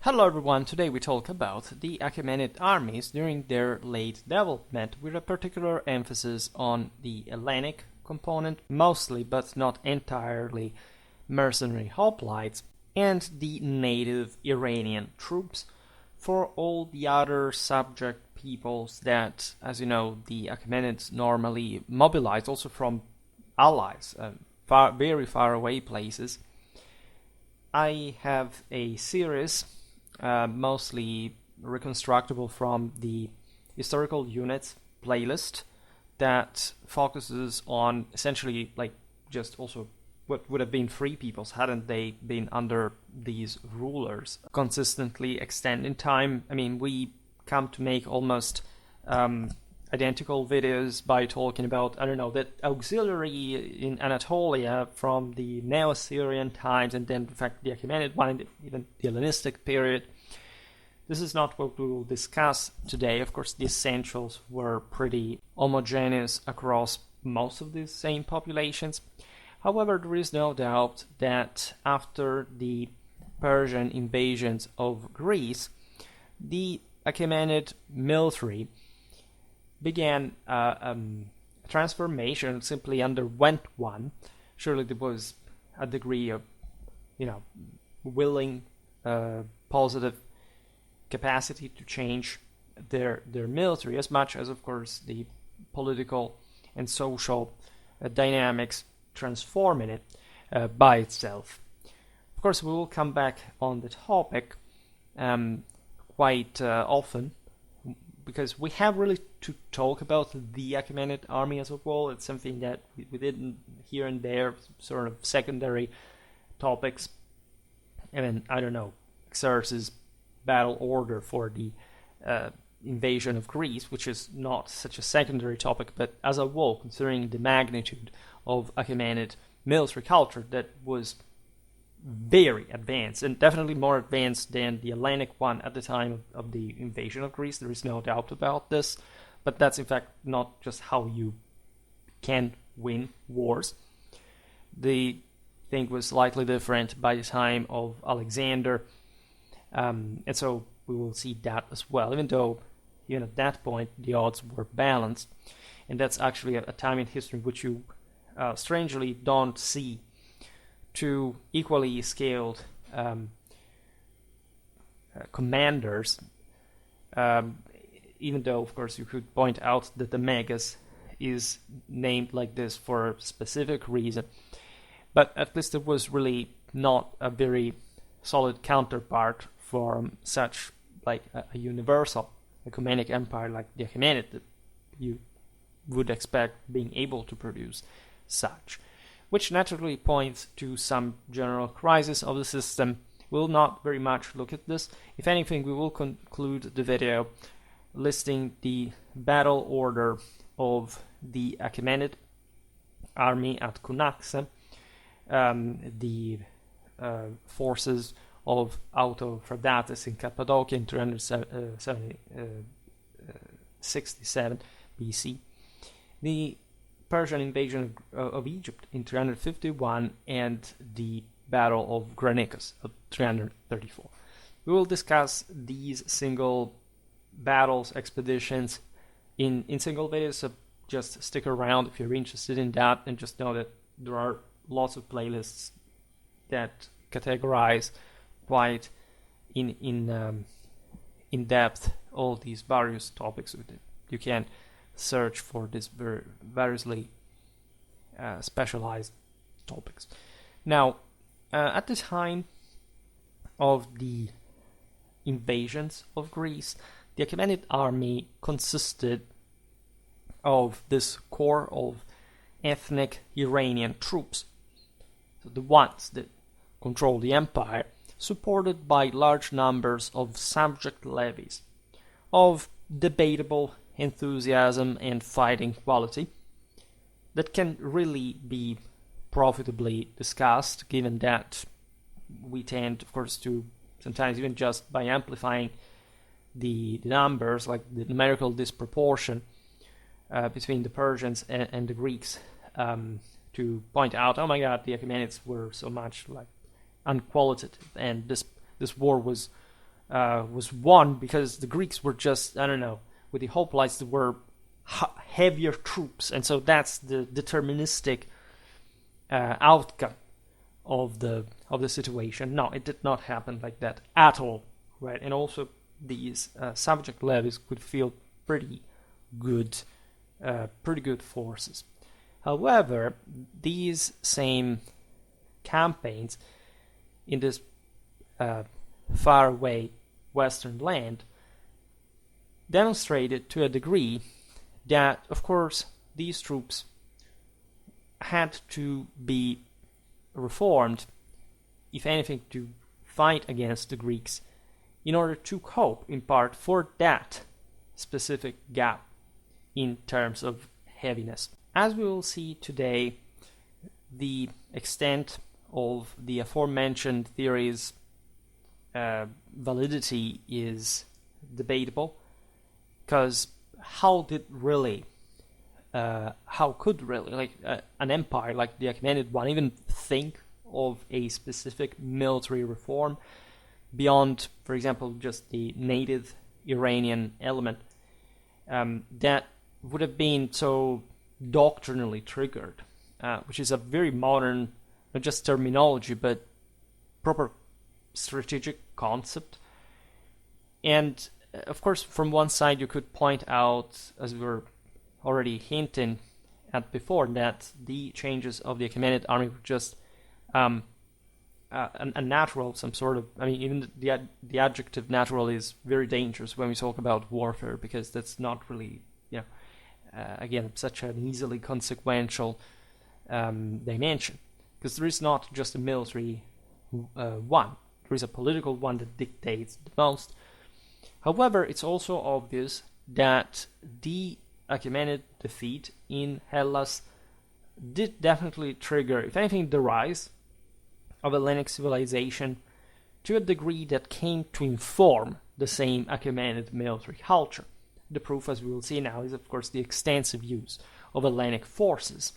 Hello everyone, today we talk about the Achaemenid armies during their late development, with a particular emphasis on the Hellenic component, mostly but not entirely mercenary hoplites, and the native Iranian troops. For all the other subject peoples that, as you know, the Achaemenids normally mobilize also from allies, very far away places, I have a series mostly reconstructible from the historical units playlist that focuses on essentially like just also what would have been free peoples hadn't they been under these rulers consistently extending time. I mean, we come to make almost identical videos by talking about, I don't know, that auxiliary in Anatolia from the Neo-Assyrian times, and then in fact the Achaemenid one, and even the Hellenistic period. This is not what we will discuss today. Of course, the essentials were pretty homogeneous across most of these same populations. However, there is no doubt that after the Persian invasions of Greece, the Achaemenid military began a transformation, simply underwent one. Surely there was a degree of, willing, positive capacity to change their military, as much as, of course, the political and social dynamics transforming it by itself. Of course, we will come back on the topic quite often, because we have really to talk about the Achaemenid army as a whole. It's something that we did here and there, sort of secondary topics. And then, I don't know, Xerxes' battle order for the invasion of Greece, which is not such a secondary topic, but as a whole, considering the magnitude of Achaemenid military culture that was very advanced, and definitely more advanced than the Hellenic one at the time of the invasion of Greece. There is no doubt about this, but that's in fact not just how you can win wars. The thing was slightly different by the time of Alexander, and so we will see that as well, even though at that point the odds were balanced. And that's actually a time in history in which you strangely don't see two equally scaled commanders, even though, of course, you could point out that the Megas is named like this for a specific reason, but at least it was really not a very solid counterpart for such like a universal ecumenic empire like the Achaemenid that you would expect being able to produce such, which naturally points to some general crisis of the system. We'll not very much look at this. If anything, we will conclude the video listing the battle order of the Achaemenid army at Cunaxe, the forces of Autophradates in Cappadocia in 367 BC, the Persian invasion of Egypt in 351, and the Battle of Granicus of 334. We will discuss these single battles, expeditions in single videos, so just stick around if you're interested in that, and just know that there are lots of playlists that categorize quite in depth all these various topics. You can search for these variously specialized topics. Now, at the time of the invasions of Greece, the Achaemenid army consisted of this core of ethnic Iranian troops, so the ones that control the empire, supported by large numbers of subject levies of debatable enthusiasm and fighting quality that can really be profitably discussed, given that we tend, of course, to sometimes even just by amplifying the numbers, like the numerical disproportion between the Persians and the Greeks, to point out, oh my god, the Achaemenids were so much like unqualitative, and this war was was won because the Greeks were just, I don't know, with the hoplites there were heavier troops, and so that's the deterministic outcome of the situation. No, it did not happen like that at all, right? And also these subject levies could feel pretty good forces. However, these same campaigns in this faraway western land demonstrated to a degree that, of course, these troops had to be reformed, if anything, to fight against the Greeks in order to cope, in part, for that specific gap in terms of heaviness. As we will see today, the extent of the aforementioned theories' validity is debatable, because how could really an empire like the Achaemenid one even think of a specific military reform beyond, for example, just the native Iranian element that would have been so doctrinally triggered, which is a very modern, not just terminology, but proper strategic concept. And of course, from one side, you could point out, as we were already hinting at before, that the changes of the Achaemenid army were just a natural, some sort of, I mean, even the adjective natural is very dangerous when we talk about warfare, because that's not really, again, such an easily consequential dimension. Because there is not just a military one, there is a political one that dictates the most. However, it's also obvious that the Achaemenid defeat in Hellas did definitely trigger, if anything, the rise of Hellenic civilization to a degree that came to inform the same Achaemenid military culture. The proof, as we will see now, is of course the extensive use of Hellenic forces,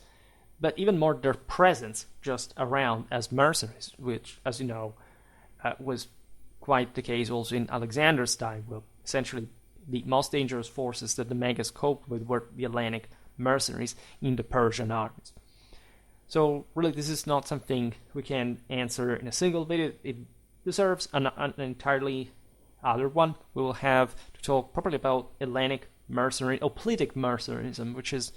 but even more their presence just around as mercenaries, which, as you know, was quite the case also in Alexander's time, where essentially the most dangerous forces that the Megas coped with were the Hellenic mercenaries in the Persian armies. So really, this is not something we can answer in a single video. It deserves an entirely other one. We will have to talk properly about Hellenic mercenary, hoplitic mercenarism, which is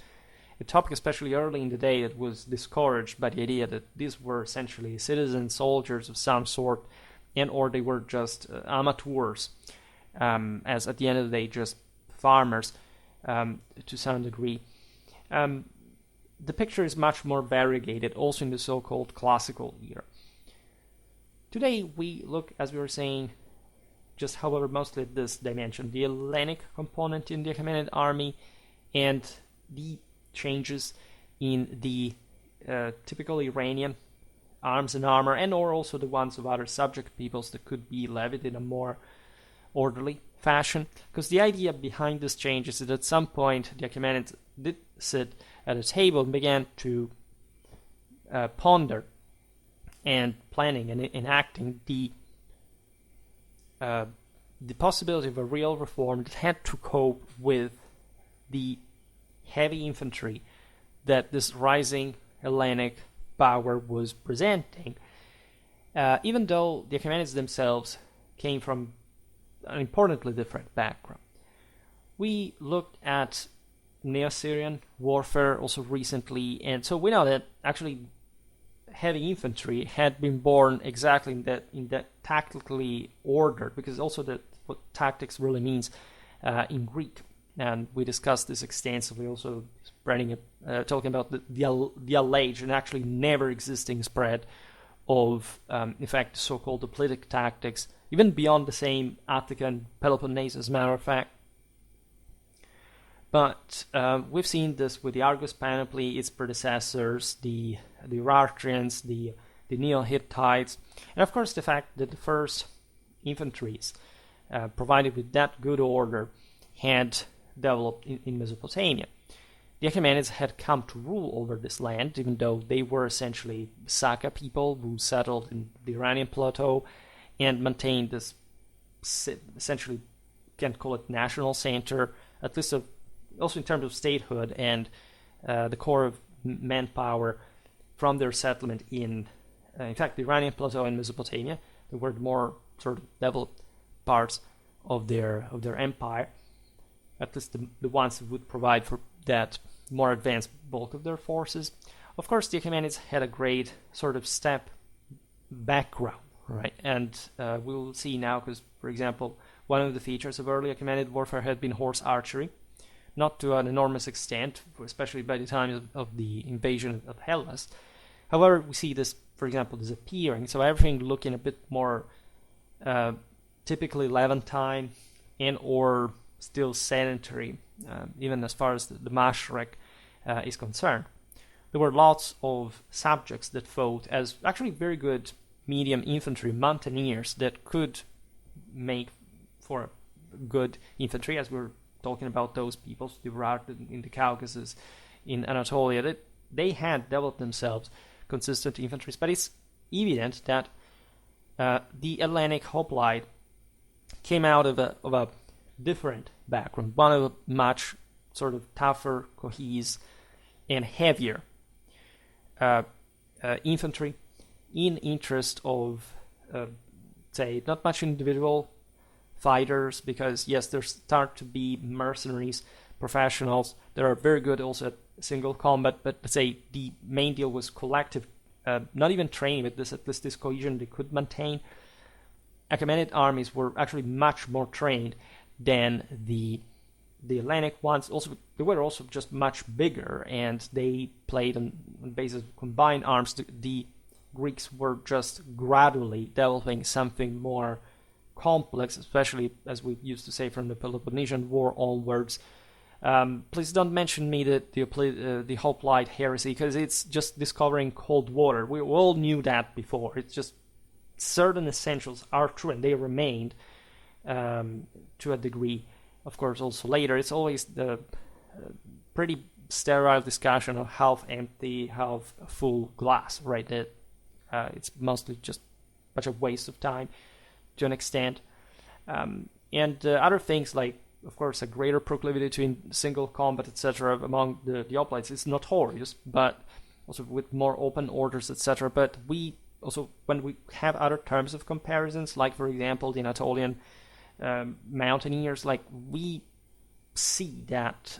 a topic, especially early in the day, that was discouraged by the idea that these were essentially citizen soldiers of some sort, and or they were just amateurs, as at the end of the day, just farmers to some degree. The picture is much more variegated, also in the so-called classical era. Today we look, as we were saying, just however mostly at this dimension, the Hellenic component in the Achaemenid army, and the changes in the typical Iranian arms and armor, and or also the ones of other subject peoples that could be levied in a more orderly fashion. Because the idea behind this change is that at some point the Achaemenids did sit at a table and began to ponder and planning and enacting the possibility of a real reform that had to cope with the heavy infantry that this rising Hellenic power was presenting, even though the Achaemenids themselves came from an importantly different background. We looked at Neo-Syrian warfare also recently, and so we know that actually heavy infantry had been born exactly in that tactically ordered, because also that what tactics really means in Greek, and we discussed this extensively, also talking about the alleged and actually never existing spread of, in fact, so-called hoplitic tactics, even beyond the same Attica and Peloponnese, as a matter of fact. But we've seen this with the Argos panoply, its predecessors, the Urartians, the Neo-Hittites, and of course the fact that the first infantries provided with that good order had developed in Mesopotamia. The Achaemenids had come to rule over this land, even though they were essentially Saka people who settled in the Iranian plateau and maintained this essentially can't call it national center, at least also in terms of statehood and the core of manpower from their settlement in fact, the Iranian plateau in Mesopotamia. They were the more sort of developed parts of their empire, at least the ones that would provide for that more advanced bulk of their forces. Of course, the Achaemenids had a great sort of step background, right? And we'll see now, because, for example, one of the features of early Achaemenid warfare had been horse archery, not to an enormous extent, especially by the time of the invasion of Hellas. However, we see this, for example, disappearing, so everything looking a bit more typically Levantine and or still sedentary, even as far as the Mashrek is concerned. There were lots of subjects that fought as actually very good medium infantry mountaineers that could make for good infantry, as we're talking about those peoples, the Urartu in the Caucasus, in Anatolia, that they had developed themselves consistent infantry. But it's evident that the Hellenic hoplite came out of a different background, one of a much sort of tougher, cohesive, and heavier infantry, in interest of, say, not much individual fighters, because yes, there start to be mercenaries, professionals that are very good also at single combat, but let's say the main deal was collective, not even training, but at least this cohesion they could maintain. Achaemenid armies were actually much more trained than the Hellenic ones. Also, they were also just much bigger, and they played on basis of combined arms. The Greeks were just gradually developing something more complex, especially, as we used to say, from the Peloponnesian War onwards. Please don't mention me the hoplite heresy, because it's just discovering cold water. We all knew that before. It's just certain essentials are true, and they remained to a degree. Of course, also later, it's always the pretty sterile discussion of half empty, half full glass, right? That it's mostly just a bunch of waste of time to an extent. And other things like, of course, a greater proclivity to single combat, etc., among the hoplites is notorious, but also with more open orders, etc. But we also, when we have other terms of comparisons, like, for example, the Anatolian mountaineers, like, we see that,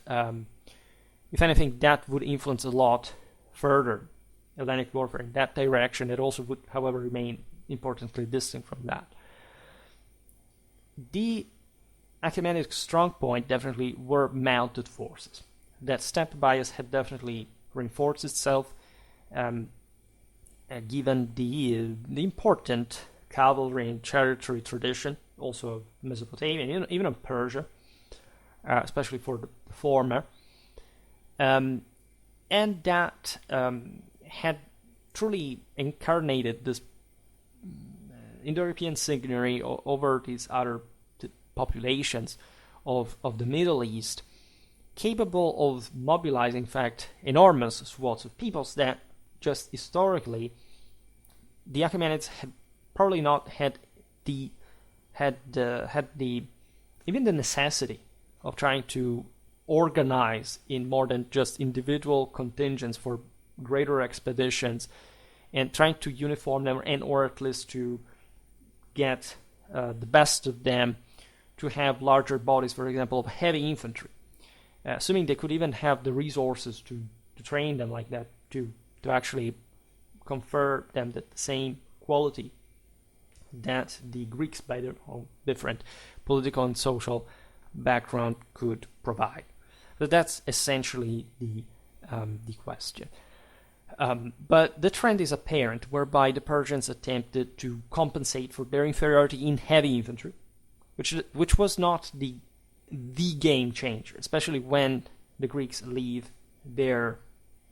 if anything, that would influence a lot further Hellenic warfare in that direction. It also would, however, remain importantly distinct from that. The Achaemenid strong point definitely were mounted forces. That step bias had definitely reinforced itself, given the important cavalry and chariotry tradition, also of Mesopotamia, even of Persia, especially for the former, and that had truly incarnated this Indo-European signatory over these other populations of the Middle East, capable of mobilizing, in fact, enormous swaths of peoples that just historically the Achaemenids had probably not had the even the necessity of trying to organize in more than just individual contingents for greater expeditions, and trying to uniform them, and or at least to get the best of them to have larger bodies, for example, of heavy infantry, assuming they could even have the resources to train them like that, to actually confer them the same quality that the Greeks, by their own different political and social background, could provide. So that's essentially the question. But the trend is apparent, whereby the Persians attempted to compensate for their inferiority in heavy infantry, which was not the game changer, especially when the Greeks leave their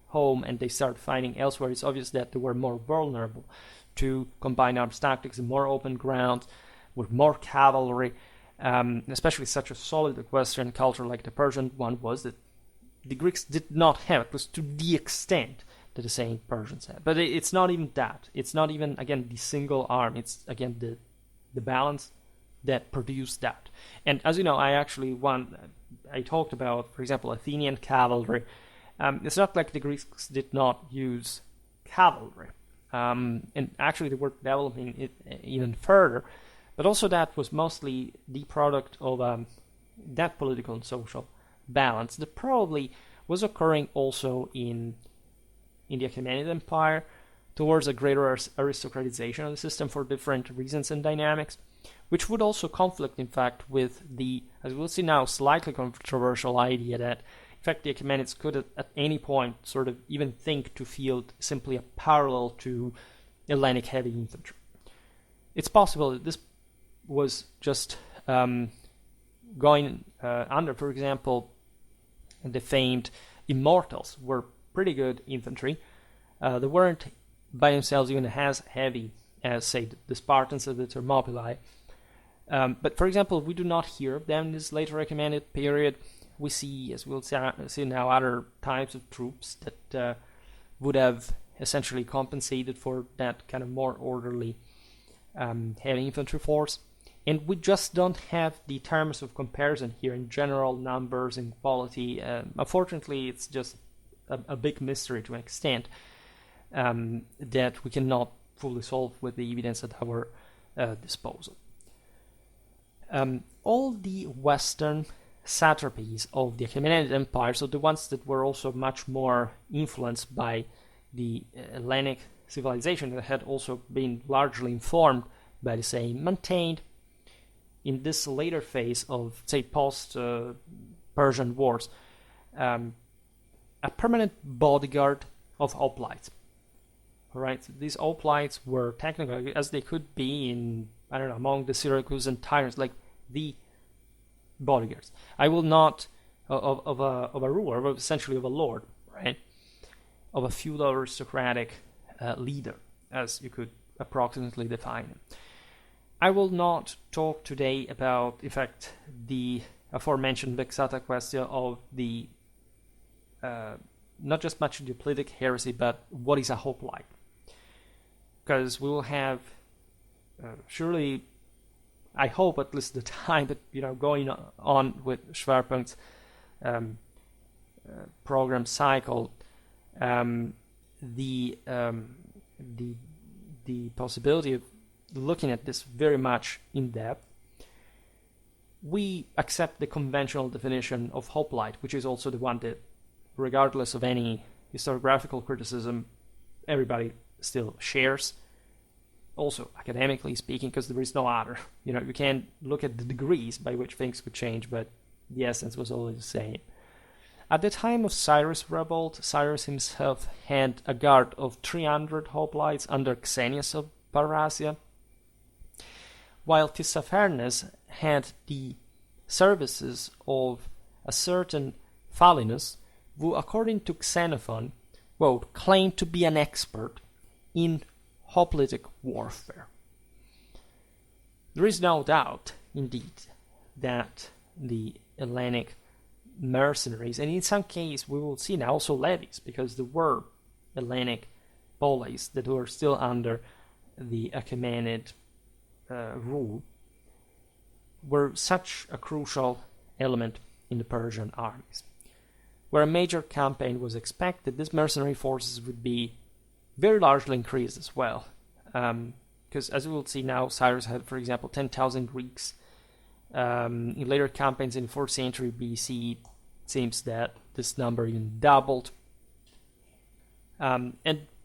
home and they start fighting elsewhere. It's obvious that they were more vulnerable to combined arms tactics and more open ground with more cavalry, especially such a solid Western culture like the Persian one was, that the Greeks did not have, at least to the extent that the same Persians had. But it's not even that. It's not even, again, the single arm. It's, again, the balance that produced that. And as you know, I talked about, for example, Athenian cavalry. It's not like the Greeks did not use cavalry. And actually they were developing it even further. But also that was mostly the product of that political and social balance that probably was occurring also in the Achaemenid Empire towards a greater aristocratization of the system for different reasons and dynamics, which would also conflict, in fact, with the, as we'll see now, slightly controversial idea that, in fact, the Achaemenids could at any point sort of even think to field simply a parallel to Hellenic heavy infantry. It's possible that this was just going under, for example, the famed Immortals were pretty good infantry. They weren't by themselves even as heavy as, say, the Spartans or the Thermopylae. But, for example, we do not hear of them in this later Achaemenid period. We see, as we'll see now, other types of troops that would have essentially compensated for that kind of more orderly heavy infantry force. And we just don't have the terms of comparison here in general numbers and quality. Unfortunately, it's just a big mystery to an extent that we cannot fully solve with the evidence at our disposal. All the Western satrapies of the Achaemenid Empire, so the ones that were also much more influenced by the Hellenic civilization that had also been largely informed by the same, maintained in this later phase of, say, post-Persian wars, a permanent bodyguard of hoplites. All right, so these hoplites were technically, as they could be in, I don't know, among the Syracusan tyrants, like the bodyguards. I will not of a ruler, but essentially of a lord, right? Of a feudal aristocratic leader, as you could approximately define him. I will not talk today about, in fact, the aforementioned vexata question of the not just much the politic heresy, but what is a hoplite? Because we will have surely, I hope at least the time that going on with Schwerpunkt's program cycle, the possibility of looking at this very much in depth. We accept the conventional definition of hoplite, which is also the one that, regardless of any historiographical criticism, everybody still shares. Also, academically speaking, because there is no other. You can look at the degrees by which things could change, but the essence was always the same. At the time of Cyrus' revolt, Cyrus himself had a guard of 300 hoplites under Xenius of Parrhasia, while Tissaphernes had the services of a certain Phalinus, who, according to Xenophon, quote, claimed to be an expert in hoplitic warfare. There is no doubt, indeed, that the Hellenic mercenaries, and in some cases we will see now also levies, because there were Hellenic poleis that were still under the Achaemenid rule, were such a crucial element in the Persian armies. Where a major campaign was expected, these mercenary forces would be very largely increased as well. Because as we will see now, Cyrus had, for example, 10,000 Greeks. In later campaigns in the 4th century BC, it seems that this number even doubled. And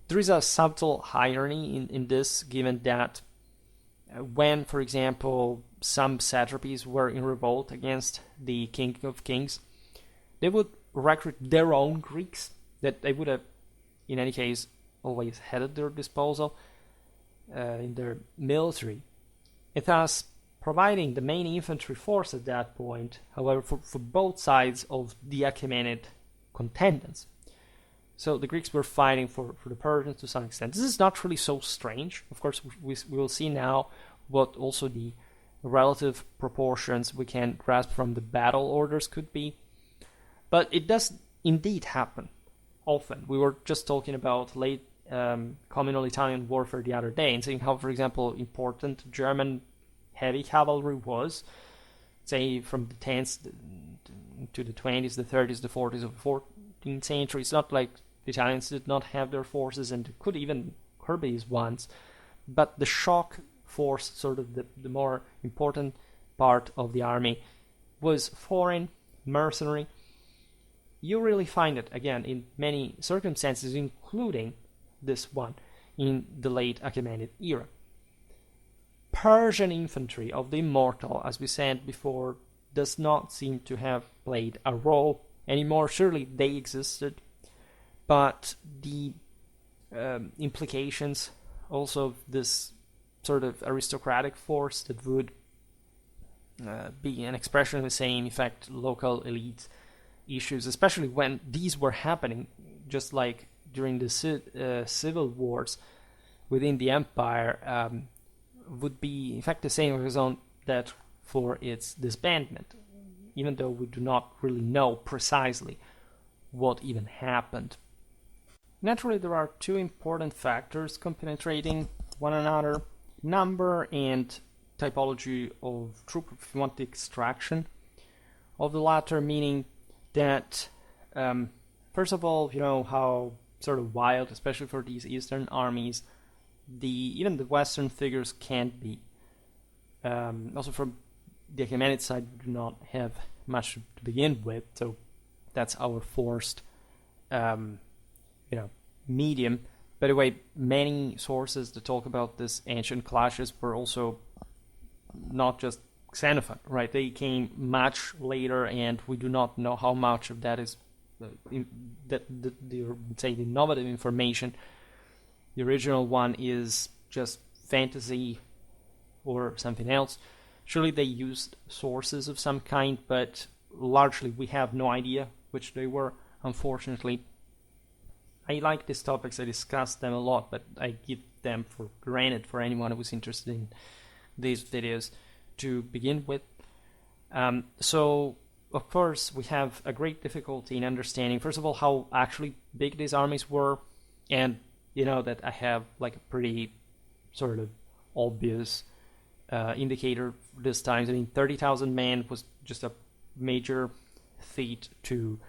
there is a subtle irony in this, given that when, for example, some satrapies were in revolt against the King of Kings, they would recruit their own Greeks that they would have, in any case, always had at their disposal in their military, and thus providing the main infantry force at that point, however, for both sides of the Achaemenid contendants. So the Greeks were fighting for the Persians to some extent. This is not really so strange. Of course, we will see now what also the relative proportions we can grasp from the battle orders could be. But it does indeed happen often. We were just talking about late communal Italian warfare the other day and seeing how, for example, important German heavy cavalry was, say from the 10th to the 20s, the 30s, the 40s of the 14th century. It's not like the Italians did not have their forces and could even curb these ones, but the shock force, sort of the more important part of the army, was foreign, mercenary. You really find it, again, in many circumstances, including this one, in the late Achaemenid era. Persian infantry of the immortal, as we said before, does not seem to have played a role anymore. Surely they existed, but the implications also of this sort of aristocratic force that would be an expression of the same, in fact, local elite issues, especially when these were happening, just like during the civil wars within the empire, would be in fact the same reason that for its disbandment, even though we do not really know precisely what even happened. Naturally, there are two important factors compenetrating one another: number and typology of troop, if you want the extraction of the latter, meaning that first of all, you know how sort of wild, especially for these eastern armies, even the western figures can't be. Also from the Achaemenid side, we do not have much to begin with, so that's our forced medium. By the way, many sources that talk about this ancient clashes were also not just Xenophon, right? They came much later, and we do not know how much of that is the innovative information. The original one is just fantasy or something else. Surely they used sources of some kind, but largely we have no idea which they were, unfortunately. I like these topics, I discuss them a lot, but I give them for granted for anyone who is interested in these videos to begin with. So, of course, we have a great difficulty in understanding, first of all, how actually big these armies were, and you know that I have like a pretty sort of obvious indicator this time. I mean, 30,000 men was just a major feat to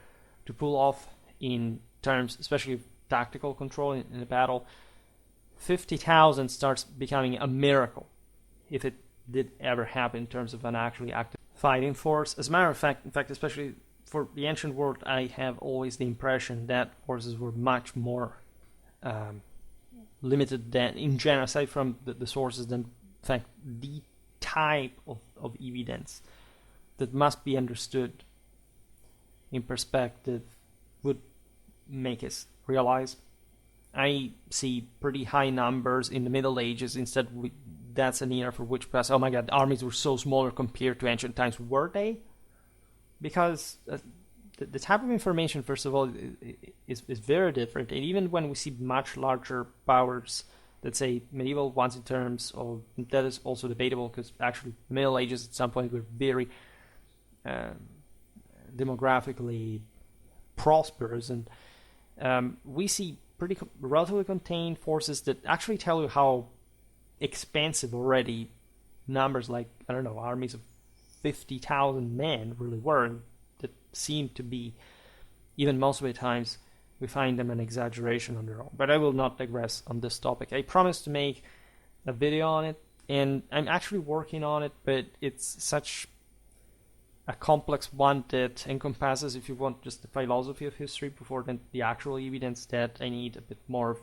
pull off in terms, especially of tactical control in a battle. 50,000 starts becoming a miracle if it did ever happen in terms of an actually active fighting force. As a matter of fact, especially for the ancient world, I have always the impression that forces were much more limited than in general, aside from the sources, than in fact the type of evidence that must be understood in perspective would make us realize. I see pretty high numbers in the Middle Ages. Instead, that's an era for which perhaps, oh my god, armies were so smaller compared to ancient times. Were they? Because the type of information, first of all, is very different. And even when we see much larger powers, let's say medieval ones in terms of, that is also debatable, because actually the Middle Ages at some point were very demographically prosperous, and we see pretty relatively contained forces that actually tell you how expansive already numbers like, I don't know, armies of 50,000 men really were, that seem to be, even most of the times, we find them an exaggeration on their own. But I will not digress on this topic. I promised to make a video on it, and I'm actually working on it, but it's such a complex one that encompasses, if you want, just the philosophy of history before then the actual evidence, that I need a bit more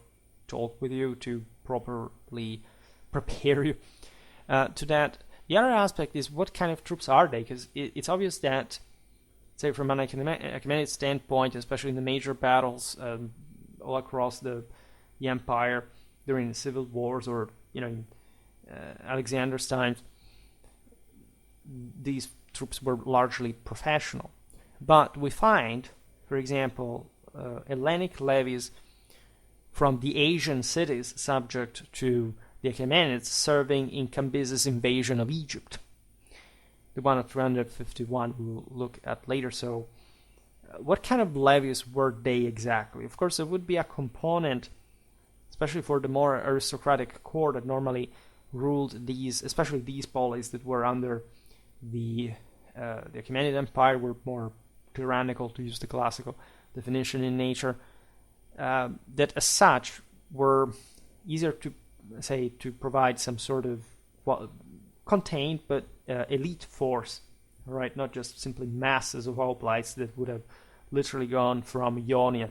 talk with you to properly prepare you to that. The other aspect is, what kind of troops are they? Because it's obvious that, say, from an Achaemenid standpoint, especially in the major battles all across the empire during the civil wars, or in Alexander's times, these troops were largely professional. But we find, for example, Hellenic levies from the Asian cities subject to the Achaemenids serving in Cambyses' invasion of Egypt. The one of 351 we'll look at later. So what kind of levies were they exactly? Of course, there would be a component, especially for the more aristocratic core, that normally ruled these, especially these polis that were under the Achaemenid Empire, were more tyrannical, to use the classical definition, in nature, that as such were easier to say to provide some sort of contained but elite force, right? Not just simply masses of hoplites that would have literally gone from Ionia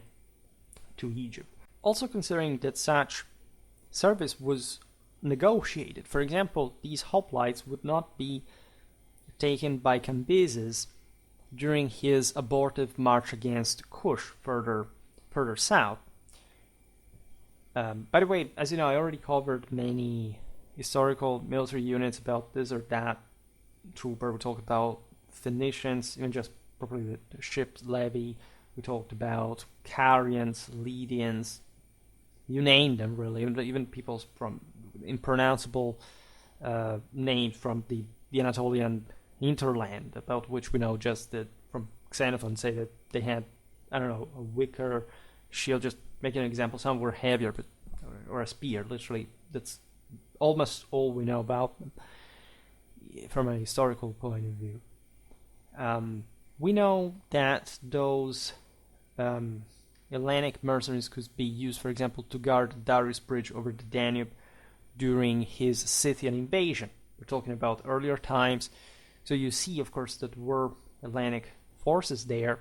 to Egypt. Also considering that such service was negotiated. For example, these hoplites would not be taken by Cambyses during his abortive march against Kush further south. By the way, as you know, I already covered many historical military units about this or that trooper. We talked about Phoenicians, even just probably the ship's levy. We talked about Carians, Lydians, you name them really, even peoples from impronounceable names from the Anatolian hinterland, about which we know just that from Xenophon say that they had, I don't know, a wicker shield, just making an example. Some were heavier, but or a spear, literally. That's almost all we know about them from a historical point of view. We know that those Hellenic mercenaries could be used, for example, to guard Darius' bridge over the Danube during his Scythian invasion. We're talking about earlier times. So you see, of course, that were Hellenic forces there,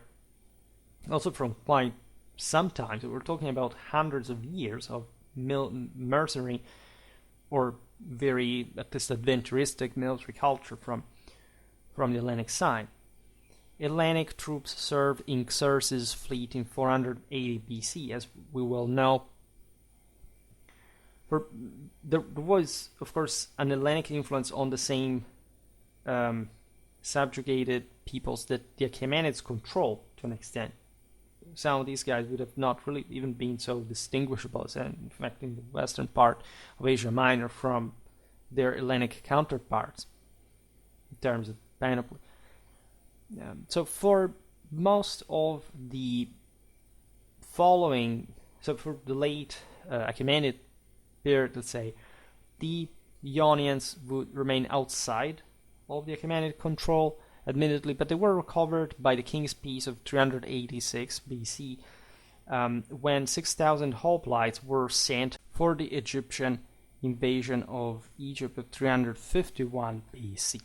also from quite some time. So we're talking about hundreds of years of mercenary or very, at least, adventuristic military culture from the Hellenic side. Hellenic troops served in Xerxes' fleet in 480 BC, as we well know. There was, of course, an Hellenic influence on the same subjugated peoples that the Achaemenids control to an extent. Some of these guys would have not really even been so distinguishable as, in fact, in the western part of Asia Minor from their Hellenic counterparts in terms of panoply. So for most of the following, so for the late Achaemenid period, let's say, the Ionians would remain outside of the Achaemenid control, admittedly, but they were recovered by the King's Peace of 386 BC, when 6,000 hoplites were sent for the Egyptian invasion of Egypt of 351 BC.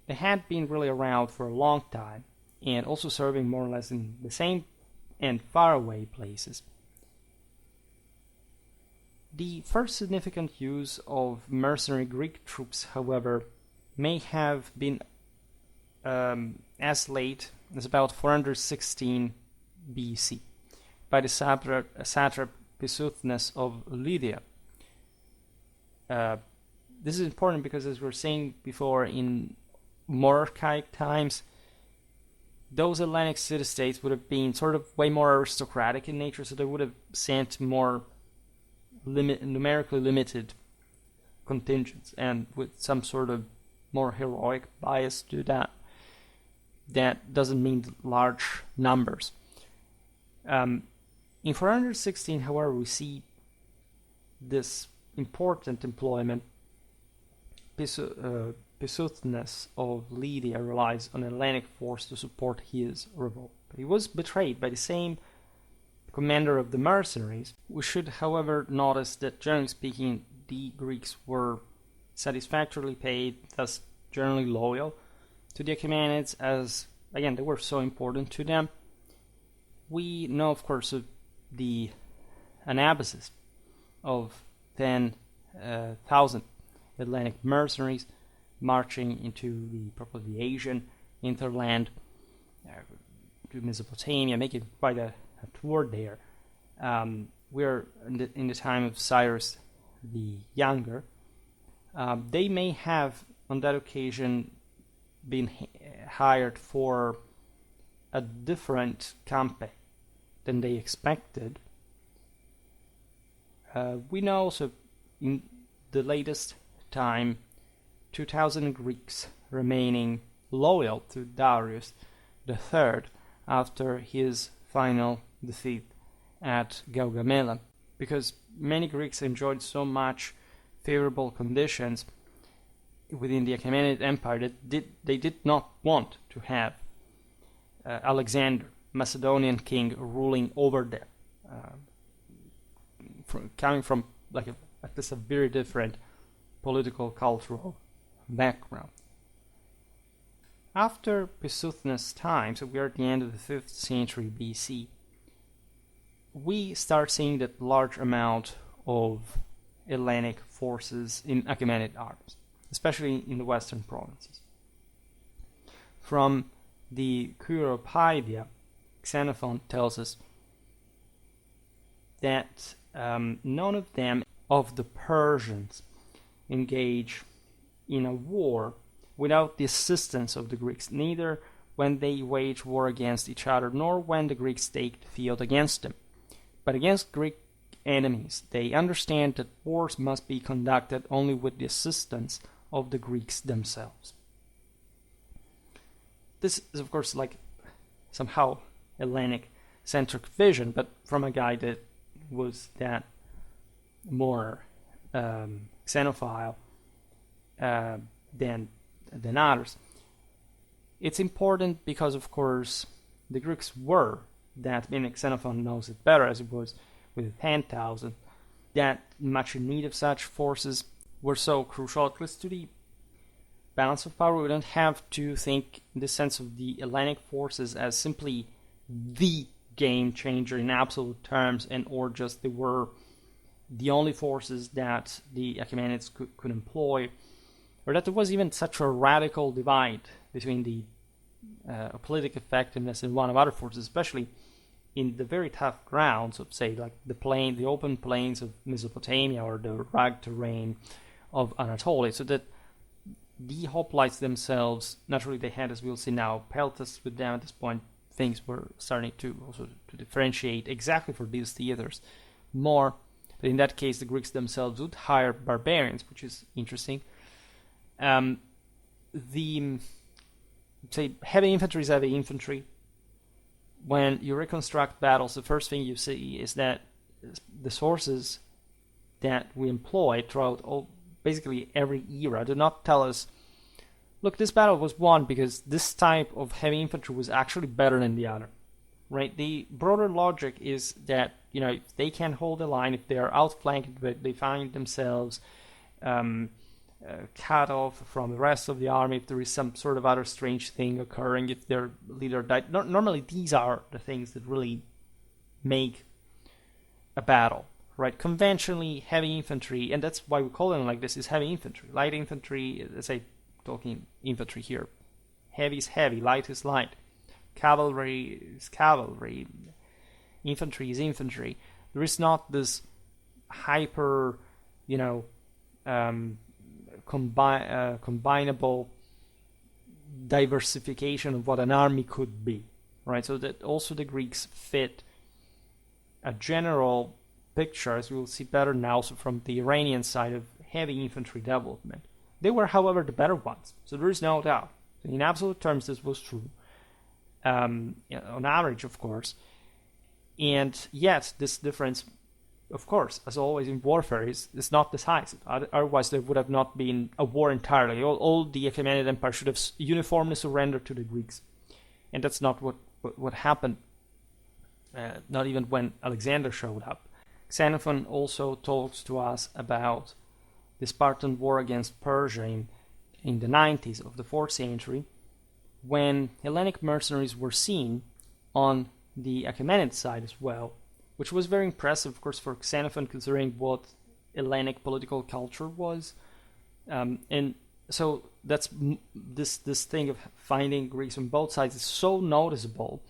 They had been really around for a long time, and also serving more or less in the same and faraway places. The first significant use of mercenary Greek troops, however, may have been as late as about 416 BC by the satrap Pissuthnes of Lydia. This is important because, as we were saying before, in more archaic times, those Hellenic city-states would have been sort of way more aristocratic in nature, so they would have sent more numerically limited contingents, and with some sort of more heroic bias to that. That doesn't mean large numbers. In 416, however, we see this important employment. Pissuthnes of Lydia relies on a Hellenic force to support his revolt. He was betrayed by the same commander of the mercenaries. We should, however, notice that, generally speaking, the Greeks were satisfactorily paid, thus generally loyal to the Achaemenids, as, again, they were so important to them. We know, of course, of the Anabasis of 10,000 Hellenic mercenaries marching into the Asian hinterland, to Mesopotamia, making quite a tour there. We're in the time of Cyrus the Younger. They may have, on that occasion, been hired for a different campaign than they expected. We know also in the latest time 2,000 Greeks remaining loyal to Darius III after his final defeat at Gaugamela, because many Greeks enjoyed so much favorable conditions within the Achaemenid Empire that they did not want to have Alexander, Macedonian king, ruling over them, coming from like at least a very different political, cultural background. After Pissuthnes' time, so we are at the end of the 5th century BC, we start seeing that large amount of Hellenic forces in Achaemenid armies, especially in the western provinces. From the Gerrhophoroi, Xenophon tells us that none of them, of the Persians, engage in a war without the assistance of the Greeks, neither when they wage war against each other, nor when the Greeks take the field against them. But against Greek enemies, they understand that wars must be conducted only with the assistance of the Greeks themselves. This is, of course, like somehow Hellenic-centric vision, but from a guy that was that more Xenophile than others. It's important because, of course, the Greeks were that, and Xenophon knows it better as it was with 10,000, that much in need of such forces, were so crucial, at least to the balance of power. We don't have to think in the sense of the Hellenic forces as simply the game changer in absolute terms, and or just they were the only forces that the Achaemenids could employ, or that there was even such a radical divide between the political effectiveness in one of other forces, especially in the very tough grounds of, say, like the open plains of Mesopotamia or the rugged terrain of Anatolia, so that the hoplites themselves, naturally they had, as we'll see now, Peltasts with them at this point. Things were starting to also to differentiate exactly for these theaters more, but in that case the Greeks themselves would hire barbarians, which is interesting. The say heavy infantry is heavy infantry. When you reconstruct battles, the first thing you see is that the sources that we employ throughout basically every era do not tell us, look, this battle was won because this type of heavy infantry was actually better than the other, right? The broader logic is that, if they can hold the line, if they are outflanked, but they find themselves cut off from the rest of the army, if there is some sort of other strange thing occurring, if their leader died. Normally, these are the things that really make a battle, right? Conventionally, heavy infantry, and that's why we call them like this, is heavy infantry. Light infantry, let's say, talking infantry here. Heavy is heavy, light is light. Cavalry is cavalry. Infantry is infantry. There is not this hyper, combinable diversification of what an army could be, right? So that also the Greeks fit a general picture, as we will see better now, so from the Iranian side, of heavy infantry development. They were, however, the better ones, so there is no doubt. In absolute terms, this was true, on average, of course, and yet this difference, of course, as always in warfare, is not decisive. Otherwise, there would have not been a war entirely. All the Achaemenid Empire should have uniformly surrendered to the Greeks, and that's not what happened. Not even when Alexander showed up. Xenophon also talks to us about the Spartan war against Persia in the 90s of the 4th century, when Hellenic mercenaries were seen on the Achaemenid side as well, which was very impressive, of course, for Xenophon, considering what Hellenic political culture was. And so that's this thing of finding Greeks on both sides is so noticeable,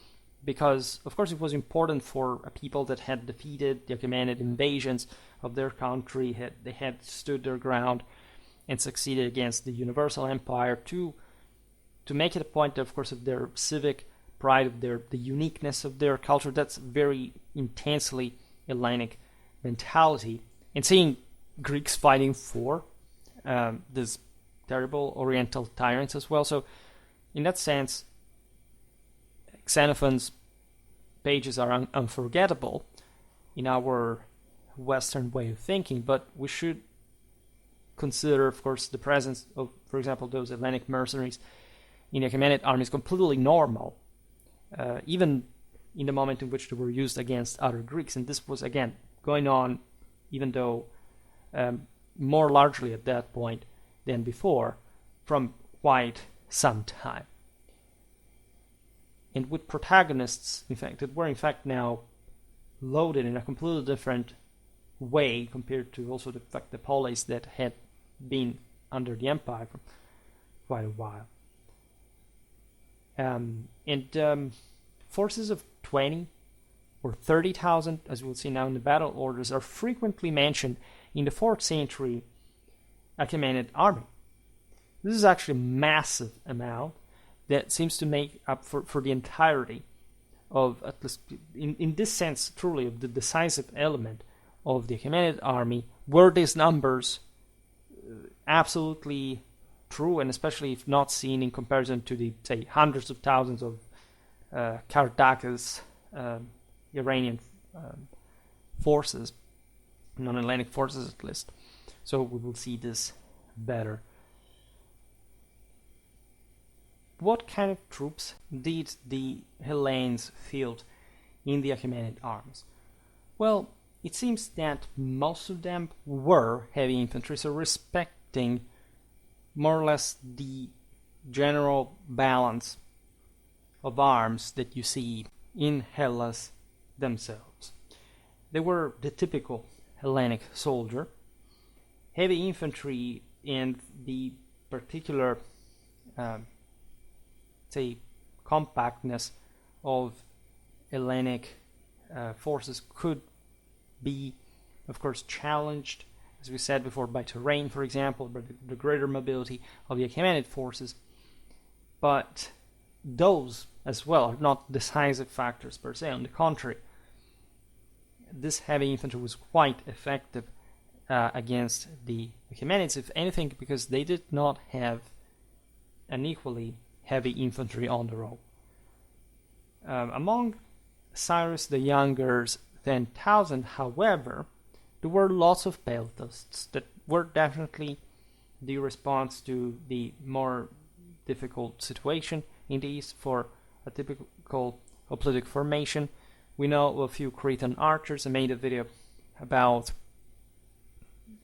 because, of course, it was important for a people that had defeated the Achaemenid invasions of their country, they had stood their ground and succeeded against the Universal Empire, to make it a point, of course, of their civic pride, of the uniqueness of their culture. That's very intensely Hellenic mentality. And seeing Greeks fighting for these terrible Oriental tyrants as well. So, in that sense, Xenophon's pages are unforgettable in our Western way of thinking, but we should consider, of course, the presence of, for example, those Hellenic mercenaries in the Achaemenid army is completely normal, even in the moment in which they were used against other Greeks. And this was, again, going on, even though more largely at that point than before, from quite some time. And with protagonists, in fact, that were in fact now loaded in a completely different way compared to also the fact the polis that had been under the empire for quite a while. Forces of 20 or 30,000, as we'll see now in the battle orders, are frequently mentioned in the 4th century Achaemenid army. This is actually a massive amount that seems to make up for the entirety of, at least in this sense, truly of the decisive element of the Achaemenid army. Were these numbers absolutely true, and especially if not seen in comparison to the, say, hundreds of thousands of Kardakes, Iranian forces, non-Hellenic forces at least. So we will see this better. What kind of troops did the Hellenes field in the Achaemenid armies? Well, it seems that most of them were heavy infantry, so respecting more or less the general balance of arms that you see in Hellas themselves. They were the typical Hellenic soldier. Heavy infantry and the particular say compactness of Hellenic forces could be, of course, challenged, as we said before, by terrain, for example, by the greater mobility of the Achaemenid forces. But those, as well, are not decisive factors per se. On the contrary, this heavy infantry was quite effective against the Achaemenids, if anything, because they did not have an equally heavy infantry on their own. Among Cyrus the Younger's 10,000, however, there were lots of Peltasts that were definitely the response to the more difficult situation in the east for a typical hoplitic formation. We know of a few Cretan archers. I made a video about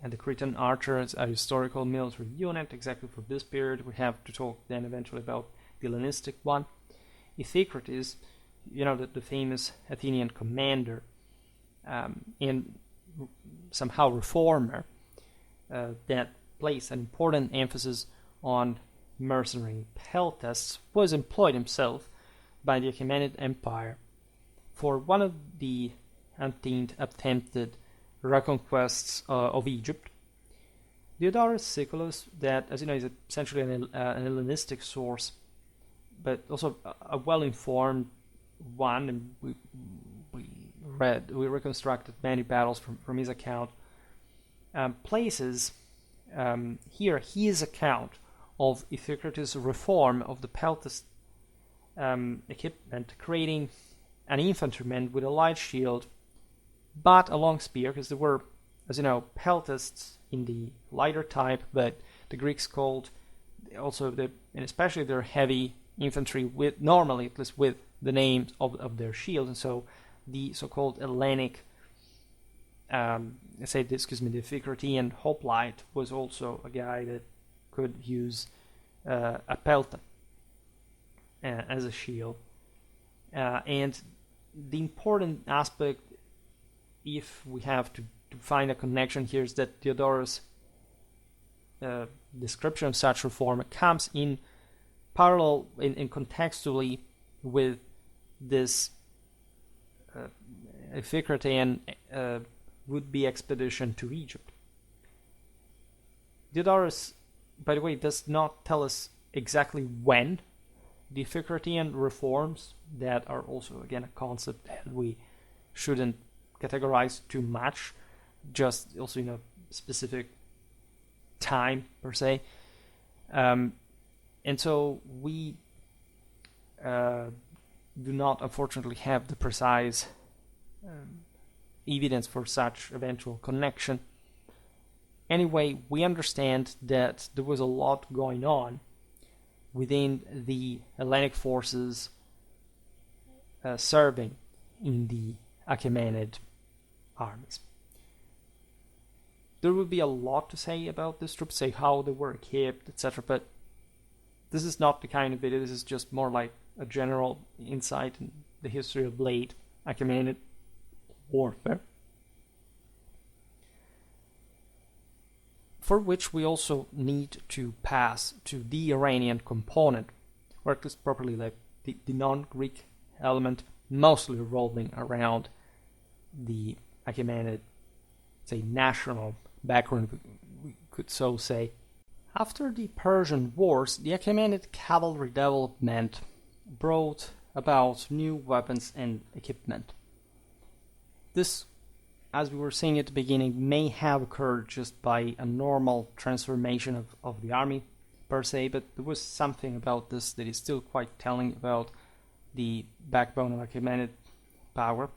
the Cretan archers, a historical military unit exactly for this period. We have to talk then eventually about the Hellenistic one. Iphicrates, the famous Athenian commander and somehow reformer that placed an important emphasis on mercenary Peltasts, was employed himself by the Achaemenid Empire for one of the attempted reconquests of Egypt. Diodorus Siculus, that, as you know, is essentially an Hellenistic source, but also a well-informed one, and we reconstructed many battles from his account, places here his account of Iphicrates' reform of the Peltast equipment, creating an infantryman with a light shield but a long spear, because there were, as you know, Peltasts in the lighter type, but the Greeks called also and especially their heavy infantry with, normally at least, with the names of their shield. And so the so-called Hellenic the Iphicratian hoplite was also a guy that could use a pelta as a shield. And the important aspect, if we have to find a connection here, is that Diodorus' description of such reform comes in parallel in contextually with this Iphicratian would-be expedition to Egypt. Diodorus, by the way, does not tell us exactly when the Iphicratian reforms, that are also, again, a concept that we shouldn't categorize too much, just also in a specific time, per se. And so we do not, unfortunately, have the precise evidence for such eventual connection. Anyway, we understand that there was a lot going on within the Hellenic forces serving in the Achaemenid armies. There would be a lot to say about this troops, say how they were equipped, etc., but this is not the kind of video. This is just more like a general insight in the history of late Achaemenid warfare, for which we also need to pass to the Iranian component, or at least properly like the non-Greek element, mostly revolving around the Achaemenid, say, national background, we could so say. After the Persian Wars, the Achaemenid cavalry development brought about new weapons and equipment. This, as we were saying at the beginning, may have occurred just by a normal transformation of the army per se, but there was something about this that is still quite telling about the backbone of Achaemenid power.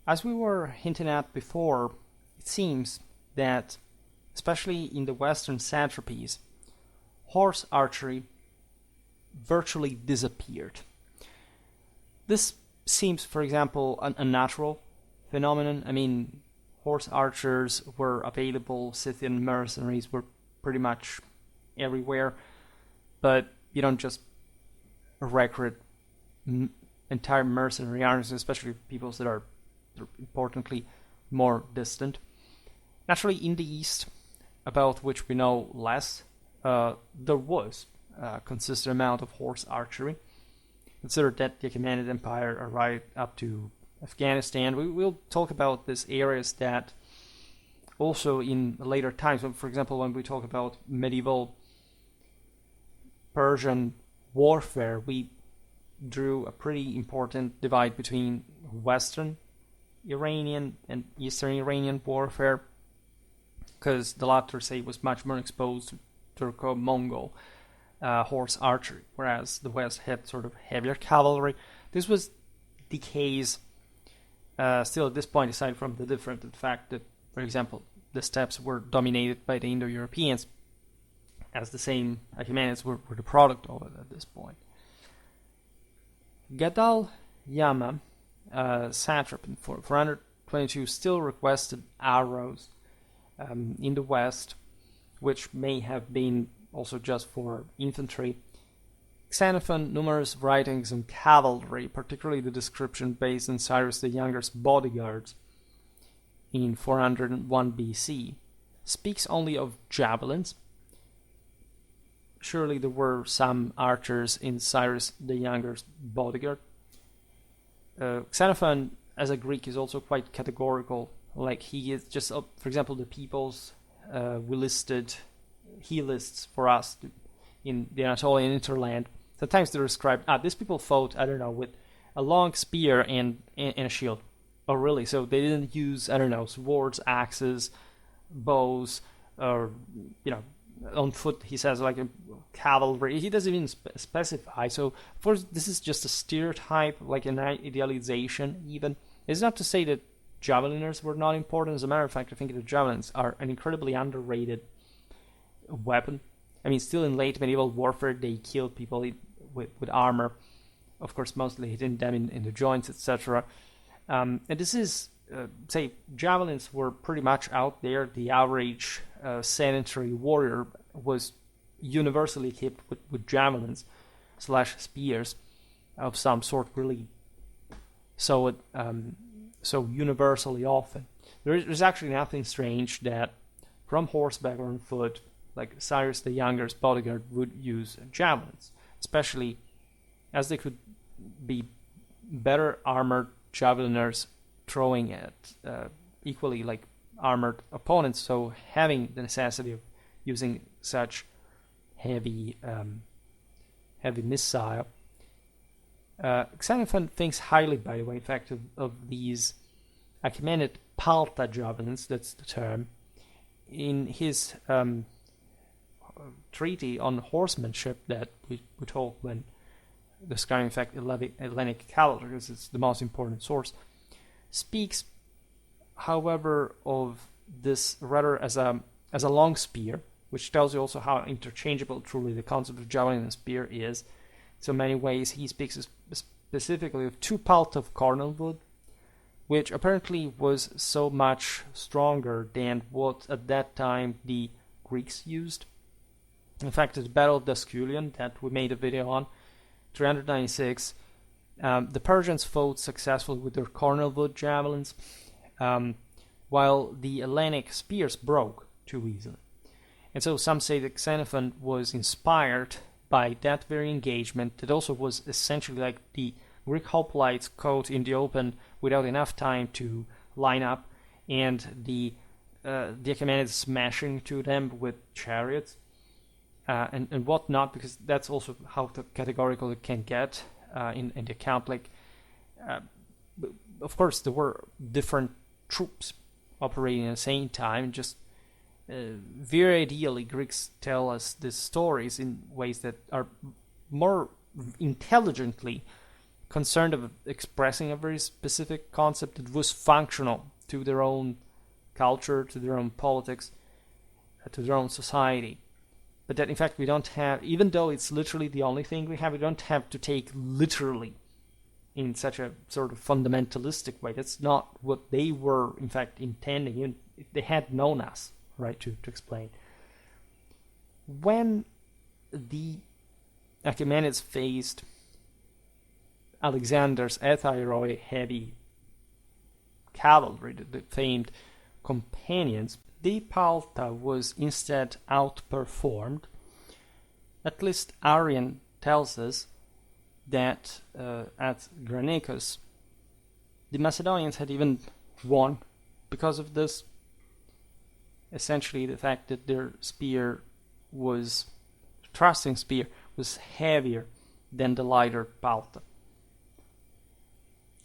As we were hinting at before, it seems that, especially in the western satrapies, horse archery virtually disappeared. This seems, for example, an unnatural phenomenon. I mean, horse archers were available, Scythian mercenaries were pretty much everywhere, but you don't just recruit entire mercenary armies, especially peoples that are importantly more distant. Naturally, in the east, about which we know less, there was a consistent amount of horse archery. Consider that the Achaemenid Empire arrived up to Afghanistan. We will talk about these areas that also in later times, for example, when we talk about medieval Persian warfare, we drew a pretty important divide between Western Iranian and Eastern Iranian warfare, because the latter, say, was much more exposed to Turco-Mongol horse archery, whereas the West had sort of heavier cavalry. This was the case still at this point, aside from the fact that, for example, the steppes were dominated by the Indo-Europeans, as the same Achaemenids were the product of it at this point. Gadal Yama, satrap in 422, still requested arrows in the west, which may have been also just for infantry. Xenophon numerous writings on cavalry, particularly the description based on Cyrus the Younger's bodyguards in 401 BC, speaks only of javelins. Surely there were some archers in Cyrus the Younger's bodyguard. Xenophon, as a Greek, is also quite categorical. Like, he is just, for example, the peoples he lists for us in the Anatolian hinterland. Sometimes they're described, these people fought, I don't know, with a long spear and a shield. Oh, really? So they didn't use, I don't know, swords, axes, bows, or, on foot, he says, like a cavalry. He doesn't even specify. So, of course, this is just a stereotype, like an idealization, even. It's not to say that javeliners were not important. As a matter of fact, I think the javelins are an incredibly underrated weapon. I mean, still in late medieval warfare, they killed people with armor. Of course, mostly hitting them in the joints, etc. And this is, say, javelins were pretty much out there. The average sedentary warrior was universally equipped with javelins / spears of some sort, really. So universally often. There's actually nothing strange that from horseback or on foot, like Cyrus the Younger's bodyguard would use javelins, especially as they could be better armored javeliners throwing at equally like armored opponents, so having the necessity of using such heavy missile. Xenophon thinks highly, by the way, in fact, of these Achaemenid Peltasts javelins, that's the term, in his treaty on horsemanship that we talk when describing, in fact, Hellenic cavalry, because it's the most important source, speaks however, of this rather as a long spear, which tells you also how interchangeable truly the concept of javelin and spear is. So many ways he speaks specifically of 2 palt of cornel wood, which apparently was so much stronger than what at that time the Greeks used. In fact, at the Battle of Dasculion that we made a video on, 396, the Persians fought successfully with their cornel wood javelins, while the Hellenic spears broke too easily. And so some say that Xenophon was inspired by that very engagement that also was essentially like the Greek hoplites caught in the open without enough time to line up, and the Achaemenids smashing to them with chariots and whatnot, because that's also how categorical it can get in the account. Like, of course, there were different troops operating at the same time. Just very ideally, Greeks tell us these stories in ways that are more intelligently concerned of expressing a very specific concept that was functional to their own culture, to their own politics, to their own society. But that in fact we don't have, even though it's literally the only thing we don't have to take literally in such a sort of fundamentalistic way. That's not what they were in fact intending, even if they had known us, right, to explain. When the Achaemenids faced Alexander's Ephiroi heavy cavalry, the famed companions, the Pelta was instead outperformed. At least Arrian tells us that at Granicus, the Macedonians had even won because of this. Essentially, the fact that their thrusting spear was heavier than the lighter Pelta.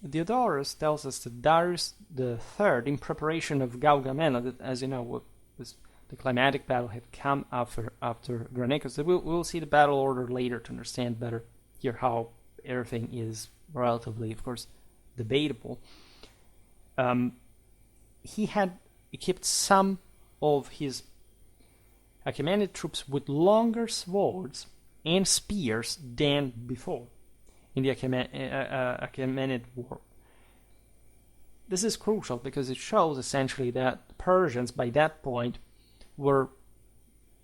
Diodorus tells us that Darius III, in preparation of Gaugamela, that, as you know, was the climatic battle, had come after Granicus. So we'll see the battle order later to understand better here how everything is relatively, of course, debatable. He had equipped some of his Achaemenid troops with longer swords and spears than before in the Achaemenid war. This is crucial because it shows essentially that the Persians by that point were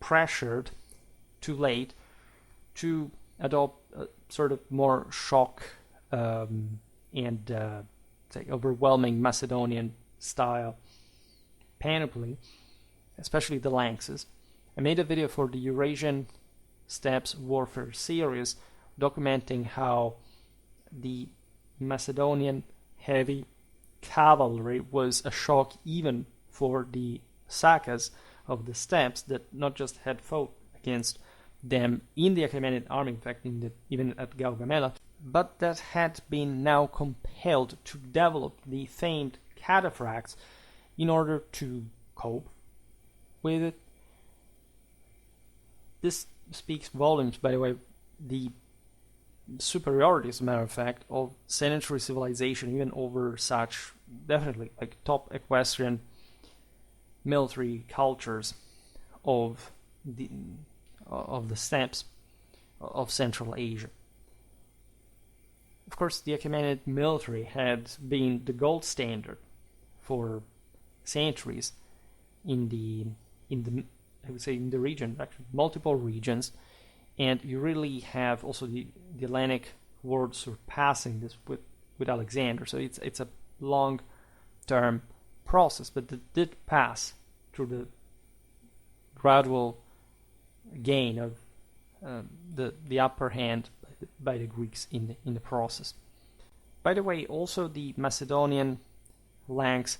pressured too late to adopt a sort of more shock and overwhelming Macedonian style panoply, especially the lances. I made a video for the Eurasian Steppes Warfare series documenting how the Macedonian heavy cavalry was a shock even for the Sakas of the steppes that not just had fought against them in the Achaemenid army, in fact even at Gaugamela, but that had been now compelled to develop the famed cataphracts in order to cope with it. This speaks volumes, by the way, the superiority, as a matter of fact, of sedentary civilization even over such definitely like top equestrian military cultures of the steppes of Central Asia. Of course, the Achaemenid military had been the gold standard for centuries in the region, actually multiple regions, and you really have also the Hellenic world surpassing this with Alexander. So it's a long-term process, but it did pass through the gradual gain of the upper hand by the Greeks in the process. By the way, also the Macedonian lanks,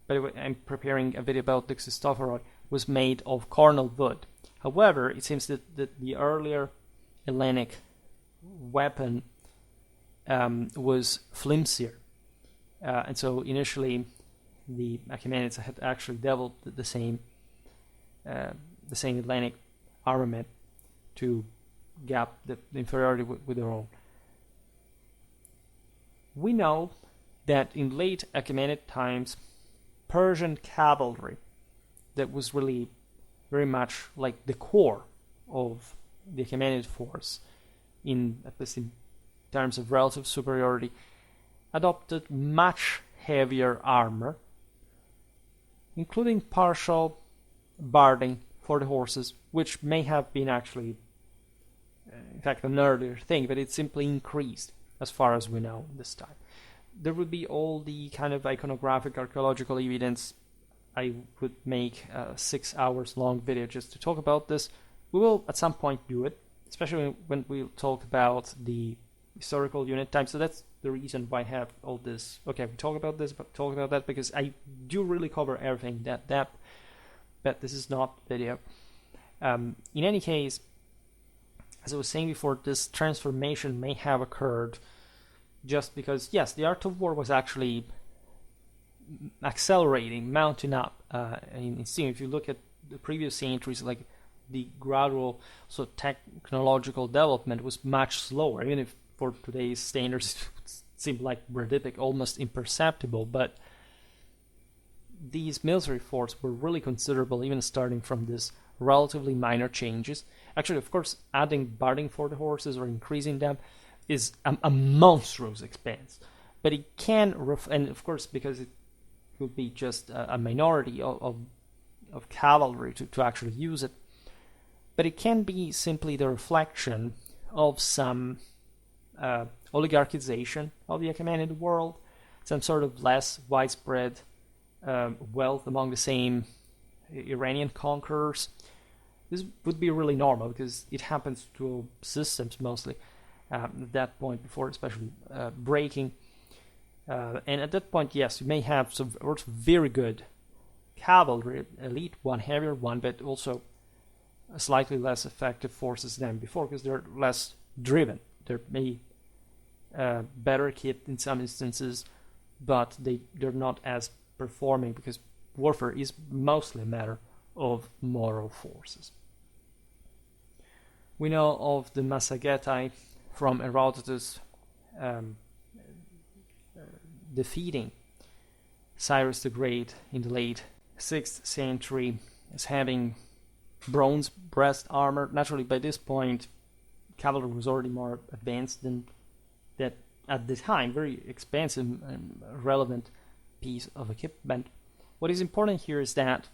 by the way, I'm preparing a video about the Gerrhophoroi, was made of cornel wood. However, it seems that the earlier Hellenic weapon was flimsier. And so initially the Achaemenids had actually developed the same Hellenic armament to gap the inferiority with their own. We know that in late Achaemenid times, Persian cavalry that was really very much like the core of the Achaemenid force, at least in terms of relative superiority, adopted much heavier armor, including partial barding for the horses, which may have been actually, in fact, an earlier thing, but it simply increased as far as we know this time. There would be all the kind of iconographic archaeological evidence. I would make a 6 hours long video just to talk about this. We will at some point do it, especially when we talk about the historical unit time. So that's the reason why I have all this. Okay, we talk about this, but talk about that, because I do really cover everything that depth, but this is not video. In any case, as I was saying before, this transformation may have occurred just because, yes, the art of war was actually accelerating, mounting up in steam. If you look at the previous centuries, like the gradual technological development was much slower, even if for today's standards it seemed like ridiculous, almost imperceptible, but these military forces were really considerable, even starting from this relatively minor changes. Actually, of course, adding barding for the horses or increasing them is a monstrous expense, but it can, and of course, because it would be just a minority of cavalry to actually use it, but it can be simply the reflection of some oligarchization of the Achaemenid world, some sort of less widespread wealth among the same Iranian conquerors. This would be really normal because it happens to systems mostly at that point, before especially breaking. And at that point, yes, you may have some very good cavalry, elite one, heavier one, but also slightly less effective forces than before because they're less driven. They're maybe better equipped in some instances, but they're not as performing because warfare is mostly a matter of moral forces. We know of the Massagettai from Herodotus defeating Cyrus the Great in the late 6th century as having bronze breast armor. Naturally, by this point, cavalry was already more advanced than that at the time. Very expensive and relevant piece of equipment. What is important here is that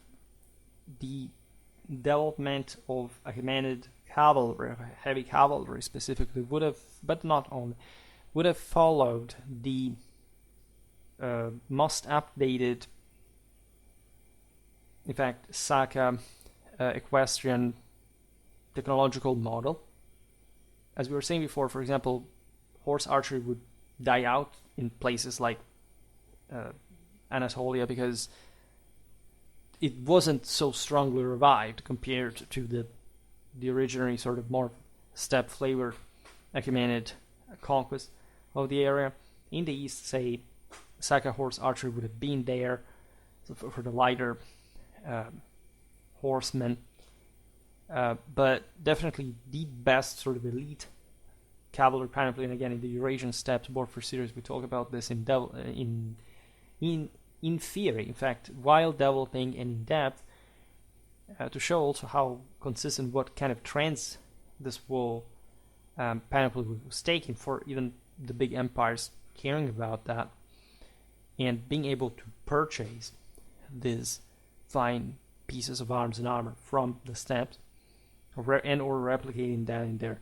the development of Achaemenid cavalry, heavy cavalry specifically, would have, but not only, would have followed the most updated, in fact, Saka equestrian technological model. As we were saying before, for example, horse archery would die out in places like Anatolia because it wasn't so strongly revived compared to the originally sort of more steppe flavored Achaemenid conquest of the area. In the east, say, Saka horse archery would have been there for the lighter horsemen, but definitely the best sort of elite cavalry panoply. And again, in the Eurasian steppes warfare series, we talk about this in theory, in fact, while developing and in depth, to show also how consistent, what kind of trends this whole panoply was taking for even the big empires caring about that and being able to purchase these fine pieces of arms and armor from the steppes or replicating that in their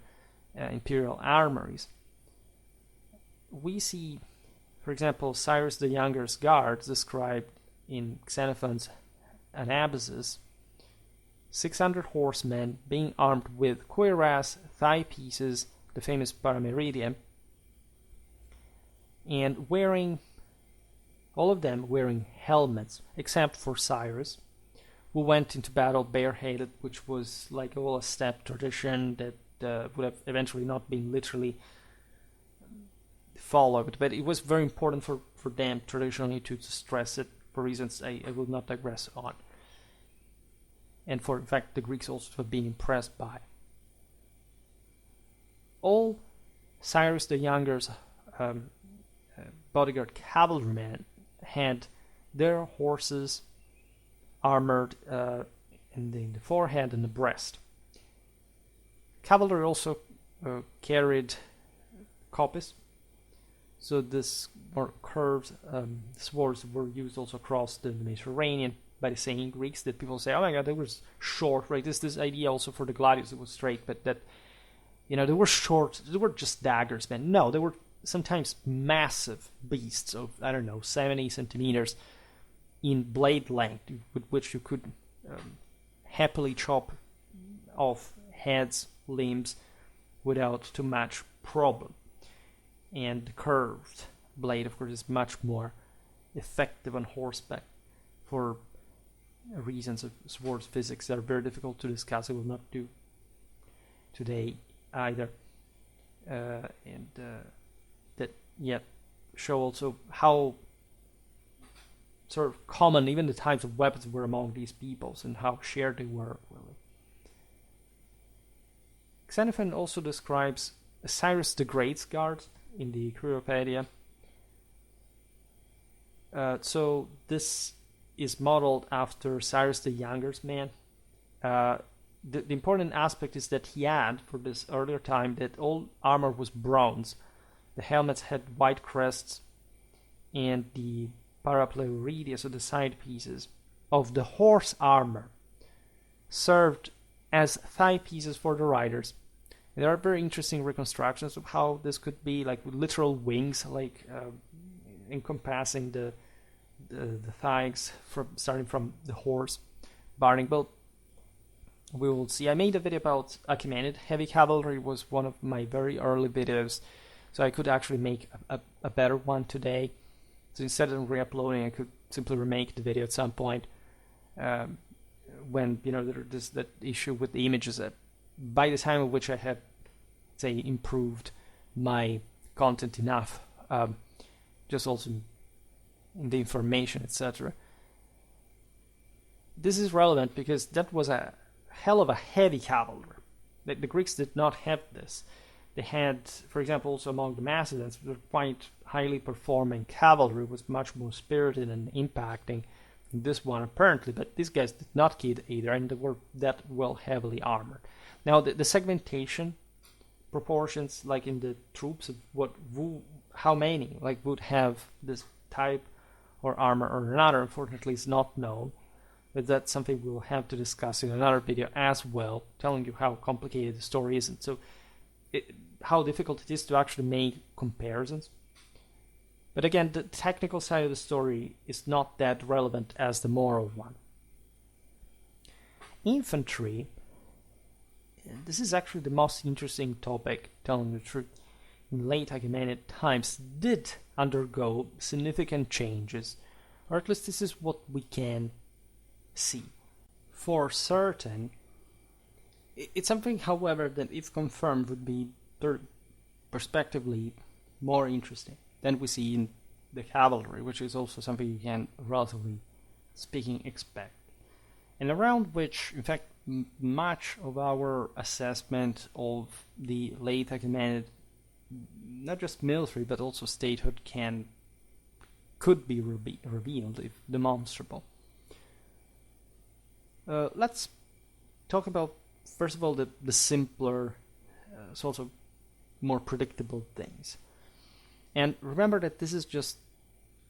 imperial armories. We see, for example, Cyrus the Younger's guards described in Xenophon's Anabasis, 600 horsemen being armed with cuirass, thigh pieces, the famous parameridium, and all of them wearing helmets, except for Cyrus, who went into battle bareheaded, which was like all a steppe tradition that would have eventually not been literally followed, but it was very important for them traditionally to stress it for reasons I will not digress on. And for, in fact, the Greeks also have been impressed by. All Cyrus the Younger's bodyguard cavalrymen had their horses armored in the forehead and the breast. Cavalry also carried kopis, so this more curved swords were used also across the Mediterranean by the same Greeks. That people say, oh my god, they were short, right? This idea also for the gladiators, it was straight, but that, you know, they were short, they were just daggers, man. No, they were sometimes massive beasts of, I don't know, 70 centimeters in blade length, with which you could happily chop off heads, limbs, without too much problem. And the curved blade, of course, is much more effective on horseback for reasons of swords physics that are very difficult to discuss. I will not do today either. And that yet show also how sort of common even the types of weapons were among these peoples and how shared they were, really. Xenophon also describes Cyrus the Great's guard in the Cyropaedia. So this is modeled after Cyrus the Younger's man. The important aspect is that he had, for this earlier time, that all armor was bronze. The helmets had white crests, and the parapleuridia, so the side pieces of the horse armor, served as thigh pieces for the riders. And there are very interesting reconstructions of how this could be, like with literal wings, like encompassing the thighs starting from the horse barring. But we will see. I made a video about Achaemenid. Heavy cavalry was one of my very early videos, so I could actually make a better one today. So instead of re-uploading, I could simply remake the video at some point when, you know, there's that issue with the images that by the time of which I had, say, improved my content enough, just also in the information, etc. This is relevant because that was a hell of a heavy cavalry. The Greeks did not have this. They had, for example, also among the Macedons, quite highly performing cavalry, was much more spirited and impacting than this one apparently, but these guys did not kid either, and they were that well heavily armored. Now the segmentation proportions, like in the troops, of how many like would have this type or armor or another, unfortunately is not known. But that's something we'll have to discuss in another video as well, telling you how complicated the story is, and so how difficult it is to actually make comparisons. But again, the technical side of the story is not that relevant as the moral one. Infantry, this is actually the most interesting topic, telling the truth. In late Achaemenid times did undergo significant changes, or at least this is what we can see. For certain, it's something, however, that if confirmed would be prospectively more interesting than we see in the cavalry, which is also something you can, relatively speaking, expect. And around which, in fact, much of our assessment of the late Achaemenid, not just military, but also statehood, could be revealed if demonstrable. Let's talk about, first of all, the simpler, sort of more predictable things. And remember that this is just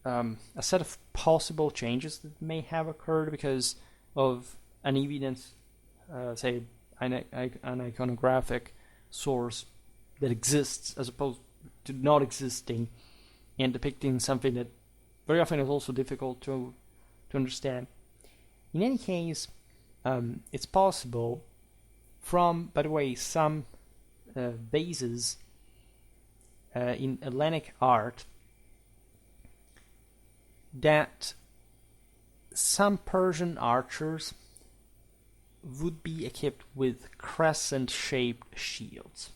a set of possible changes that may have occurred because of an evidence, say, an iconographic source that exists as opposed to not existing and depicting something that very often is also difficult to understand. In any case, it's possible from, by the way, some bases in Hellenic art that some Persian archers would be equipped with crescent-shaped shields,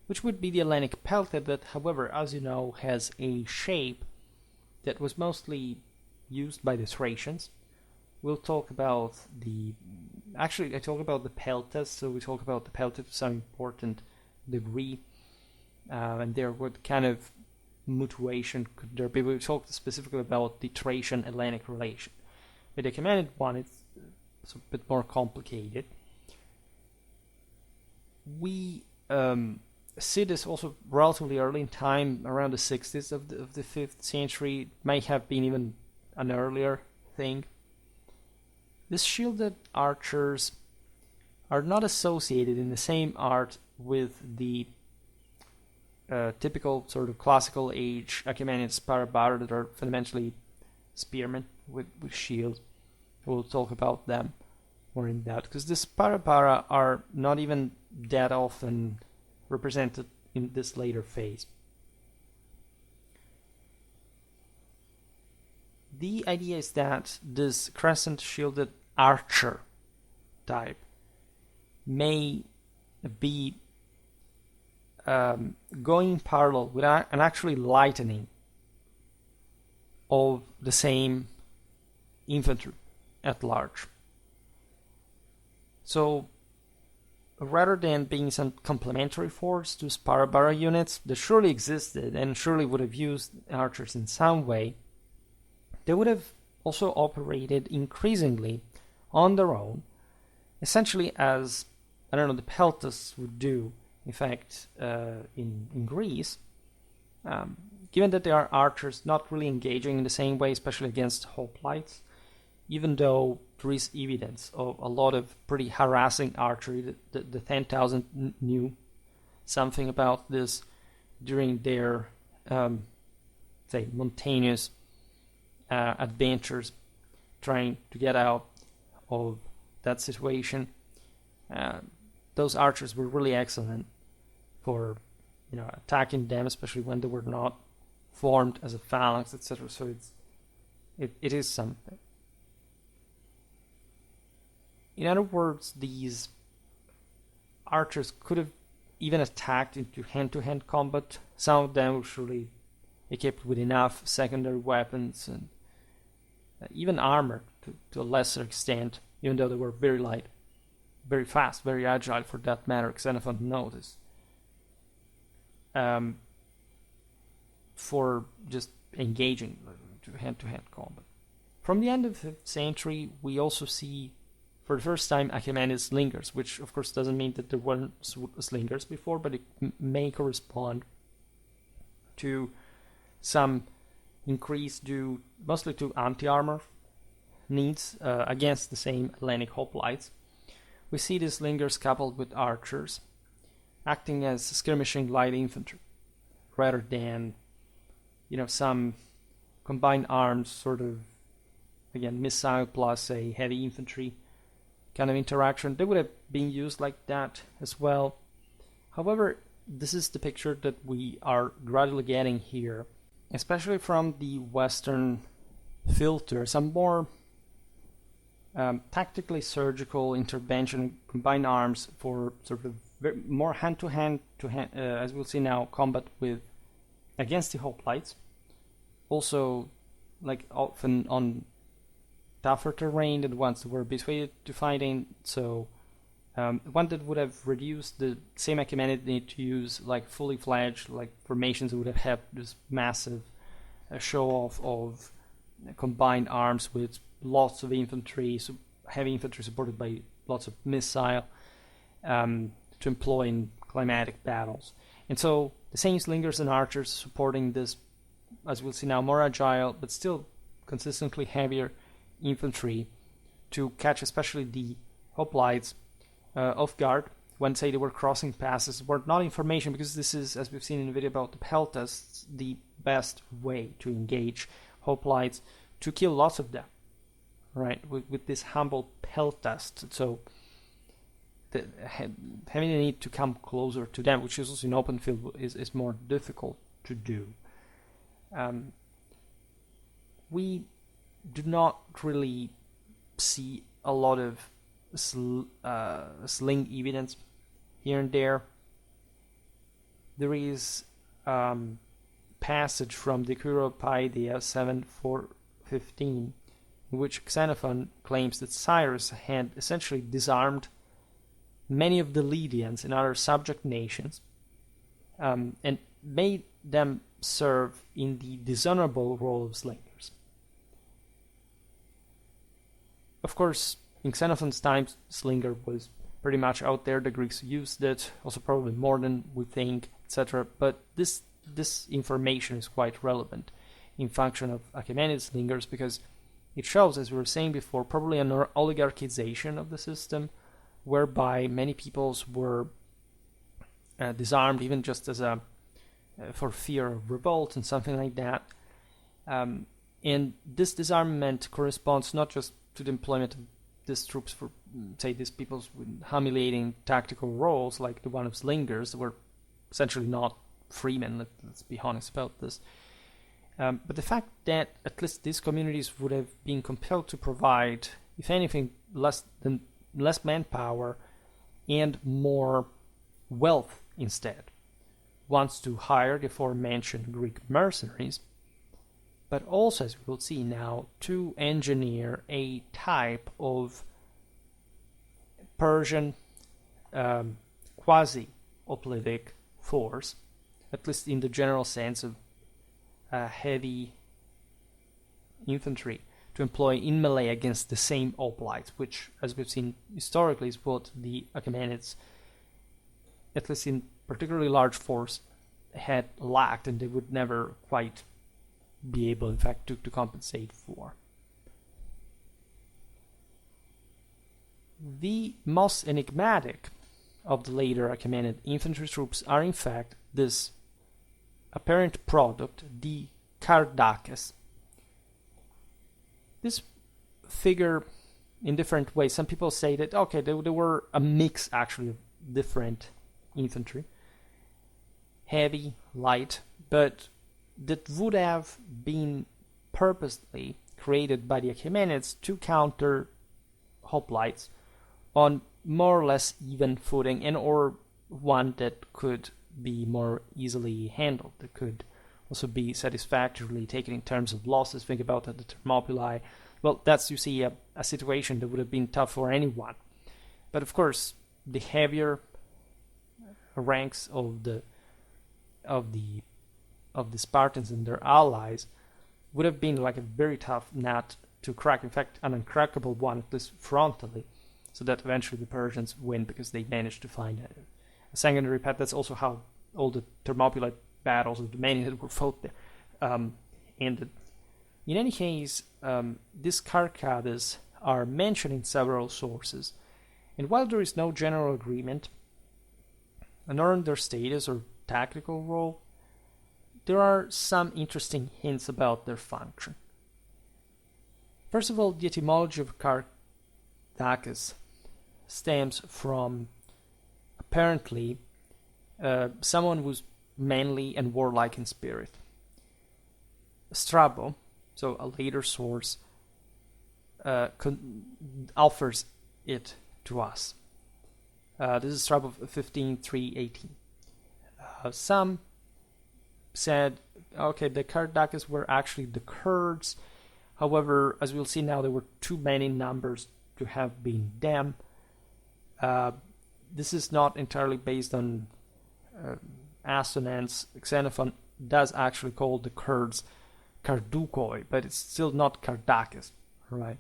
which would be the Hellenic peltast that, however, as you know, has a shape that was mostly used by the Thracians. We'll talk about I talk about the Peltasts, so we talk about the Peltasts to some important degree, and there would kind of mutuation could there be? We talked specifically about the Thracian-Hellenic relation. With the Achaemenid one, it's a bit more complicated. We see this also relatively early in time, around the 60s of the 5th century. It may have been even an earlier thing. These shielded archers are not associated in the same art with the typical sort of classical age Achaemenid sparabara that are fundamentally spearmen with shields. We'll talk about them more in depth, because the sparabara are not even that often represented in this later phase. The idea is that this crescent shielded archer type may be going parallel with an actually lightening of the same infantry at large. So rather than being some complementary force to sparabara units that surely existed and surely would have used archers in some way, they would have also operated increasingly on their own, essentially as, the Peltasts would do, in fact, in Greece, given that they are archers not really engaging in the same way, especially against hoplites, even though there is evidence of a lot of pretty harassing archery. The 10,000 knew something about this during their, mountainous adventures, trying to get out of that situation. Those archers were really excellent for, attacking them, especially when they were not formed as a phalanx, etc. So it is something. In other words, these archers could have even attacked into hand-to-hand combat. Some of them were surely equipped with enough secondary weapons and even armor to a lesser extent, even though they were very light, very fast, very agile for that matter. Xenophon noticed. For just engaging to hand-to-hand combat. From the end of the 5th century, we also see for the first time Achaemenid slingers, which of course doesn't mean that there weren't slingers before, but it may correspond to some increase due mostly to anti-armor needs against the same Hellenic hoplites. We see these slingers coupled with archers acting as skirmishing light infantry rather than some combined arms, sort of again missile plus a heavy infantry kind of interaction. They would have been used like that as well. However, this is the picture that we are gradually getting here, especially from the Western filter. Some more tactically surgical intervention, combined arms for sort of more hand-to-hand, as we'll see now, combat with against the hoplites. Also, like often on tougher terrain than the ones that were habituated to fighting. So one that would have reduced the same Achaemenid need to use like fully fledged like formations that would have had this massive show off of combined arms with lots of infantry, so heavy infantry supported by lots of missile to employ in climatic battles. And so the same slingers and archers supporting this, as we'll see now, more agile but still consistently heavier infantry to catch especially the hoplites off guard when, say, they were crossing passes, were not information, because this is, as we've seen in the video about the Peltasts, the best way to engage hoplites, to kill lots of them, right, with this humble Peltast. So having the need to come closer to them, which is also in open field, is more difficult to do. We do not really see a lot of sling evidence here and there. There is passage from the Gerrhophoroi 7:4-15, in which Xenophon claims that Cyrus had essentially disarmed many of the Lydians and other subject nations, and made them serve in the dishonorable role of slingers. Of course, in Xenophon's times, slinger was pretty much out there. The Greeks used it, also probably more than we think, etc. But this information is quite relevant in function of Achaemenid slingers, because it shows, as we were saying before, probably an oligarchization of the system, whereby many peoples were disarmed, even just as a for fear of revolt and something like that. And this disarmament corresponds not just to the employment of these troops for, say, these peoples with humiliating tactical roles like the one of slingers, that were essentially not freemen, let's be honest about this. But the fact that at least these communities would have been compelled to provide, if anything, less manpower and more wealth instead, wants to hire the aforementioned Greek mercenaries, but also, as we will see now, to engineer a type of Persian quasi-hoplitic force, at least in the general sense of heavy infantry, to employ in melee against the same hoplites, which, as we've seen historically, is what the Achaemenids, at least in particularly large force, had lacked, and they would never quite be able, in fact, to compensate for. The most enigmatic of the later Achaemenid infantry troops are, in fact, this apparent product, the Kardakes. This figure in different ways. Some people say that, okay, they were a mix, actually, of different infantry, heavy, light, but that would have been purposely created by the Achaemenids to counter hoplites on more or less even footing, and or one that could be more easily handled, that could also be satisfactorily taken in terms of losses. Think about the Thermopylae. Well, that's, you see, a situation that would have been tough for anyone. But of course, the heavier ranks of the Spartans and their allies would have been like a very tough nut to crack. In fact, an uncrackable one, at least frontally, so that eventually the Persians win because they managed to find a secondary path. That's also how all the Thermopylae battles of the many that were fought there ended. In any case, these Kardakes are mentioned in several sources, and while there is no general agreement on their status or tactical role, there are some interesting hints about their function. First of all, the etymology of Kardakes stems from, apparently, someone who's manly and warlike in spirit. Strabo, so a later source, offers it to us. This is Strabo 15:3-18. Some said, okay, the Kardakes were actually the Kurds. However, as we'll see now, there were too many numbers to have been them. This is not entirely based on assonance. Xenophon does actually call the Kurds Kardukoi, but it's still not Kardakes, right?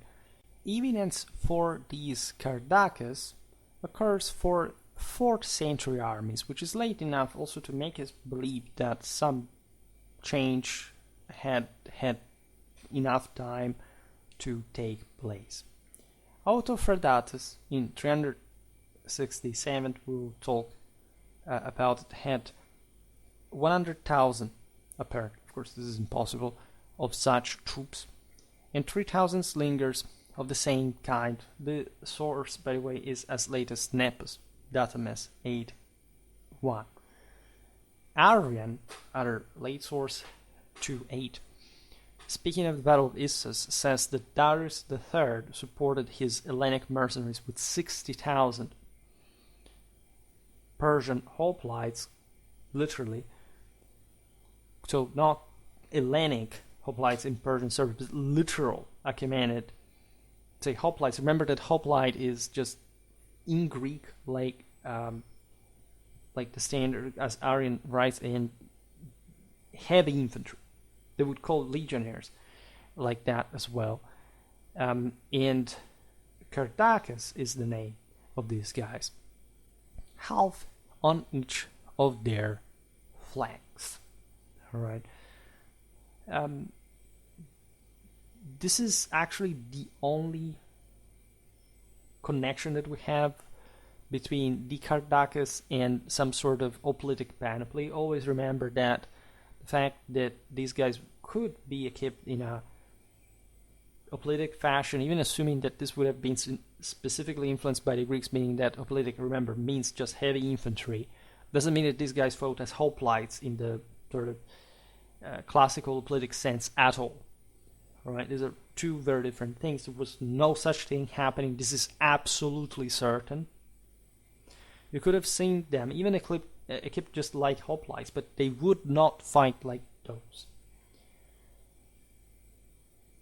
Evidence for these Kardakes occurs for 4th century armies, which is late enough also to make us believe that some change had enough time to take place. Autofradatus in 367, we'll talk about it, had 100,000 apparent, of course this is impossible, of such troops, and 3,000 slingers of the same kind. The source, by the way, is as late as Nepos, Datames 8:1. Arrian, other late source, 2:8. Speaking of the Battle of Issus, says that Darius III supported his Hellenic mercenaries with 60,000 Persian hoplites, literally. So not Hellenic hoplites in Persian service, but literal Achaemenid, say, hoplites. Remember that hoplite is just in Greek like the standard, as Arrian writes, in heavy infantry. They would call legionnaires like that as well. And Kardakes is the name of these guys. Half on each of their flanks. All right. This is actually the only connection that we have between the Kardakes and some sort of hoplitic panoply. Always remember that the fact that these guys could be equipped in a hoplitic fashion, even assuming that this would have been specifically influenced by the Greeks, meaning that hoplitic, remember, means just heavy infantry, doesn't mean that these guys fought as hoplites in the sort of classical hoplitic sense at all. All right, these are two very different things. There was no such thing happening. This is absolutely certain. You could have seen them even equipped just like hoplites, but they would not fight like those.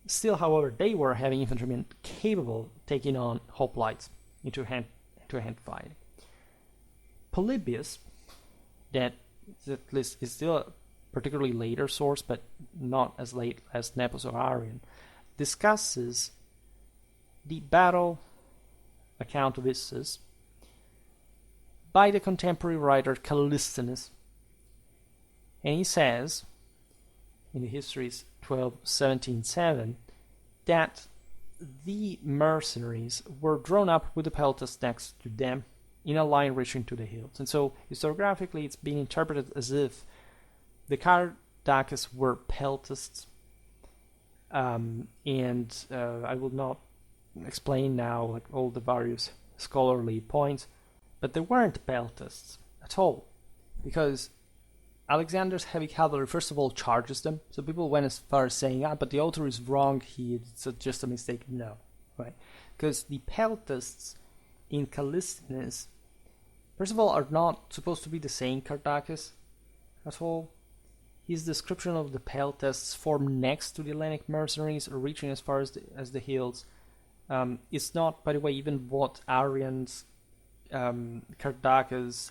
Still, however, they were heavy infantrymen capable of taking on hoplites into hand fighting. Polybius, that at least is still a particularly later source, but not as late as Nepos or Arrian, discusses the battle account of Issus by the contemporary writer Callisthenes. And he says, in the Histories 12:17-7, that the mercenaries were drawn up with the Peltasts next to them in a line reaching to the hills. And so, historiographically, it's being interpreted as if the Kardakes were Peltasts. And I will not explain now like all the various scholarly points, but they weren't Peltasts at all, because Alexander's heavy cavalry first of all charges them. So people went as far as saying, but the author is wrong, it's just a mistake. No, right? Because the Peltasts in Callisthenes, first of all, are not supposed to be the same Kardakes at all. His description of the Peltasts formed next to the Hellenic mercenaries, reaching as far as the hills, is not, by the way, even what Arrian's Kardakes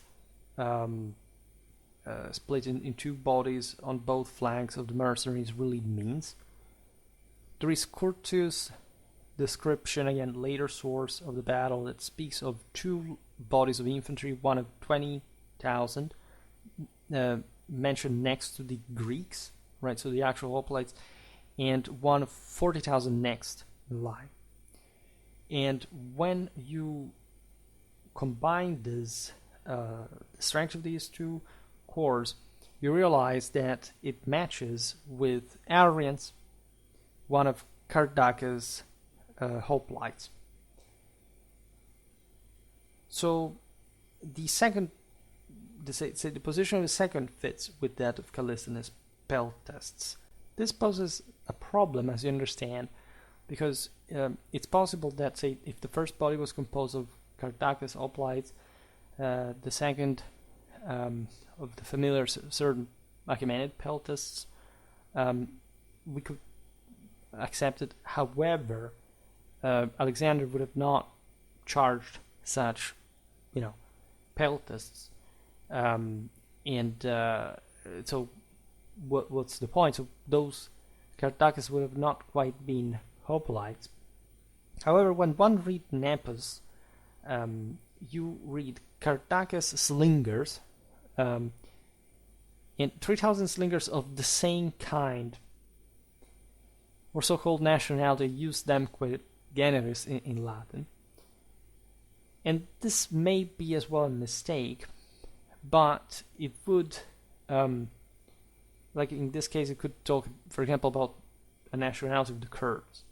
split in two bodies on both flanks of the mercenaries really means. There is Curtius' description, again, later source of the battle, that speaks of two bodies of infantry, one of 20,000, mentioned next to the Greeks, right, so the actual hoplites, and one of 40,000 next in line. And when you combine this, the strength of these two corps, you realize that it matches with Arrian's, one of Kardakes' hoplites. So the position of the second fits with that of Callisthenes' Peltasts. This poses a problem, as you understand, because it's possible that, say, if the first body was composed of Kardakes' hoplites, the second of the familiar certain Achaemenid Peltasts, we could accept it. However, Alexander would have not charged such, Peltasts, so what's the point? So those Kardakes would have not quite been hoplites. However, when one reads Nepos, you read Kardakes slingers, and 3,000 slingers of the same kind, or so-called nationality, use them quite generis in Latin. And this may be as well a mistake, but it would, like in this case, it could talk, for example, about a nationality of the Kurds.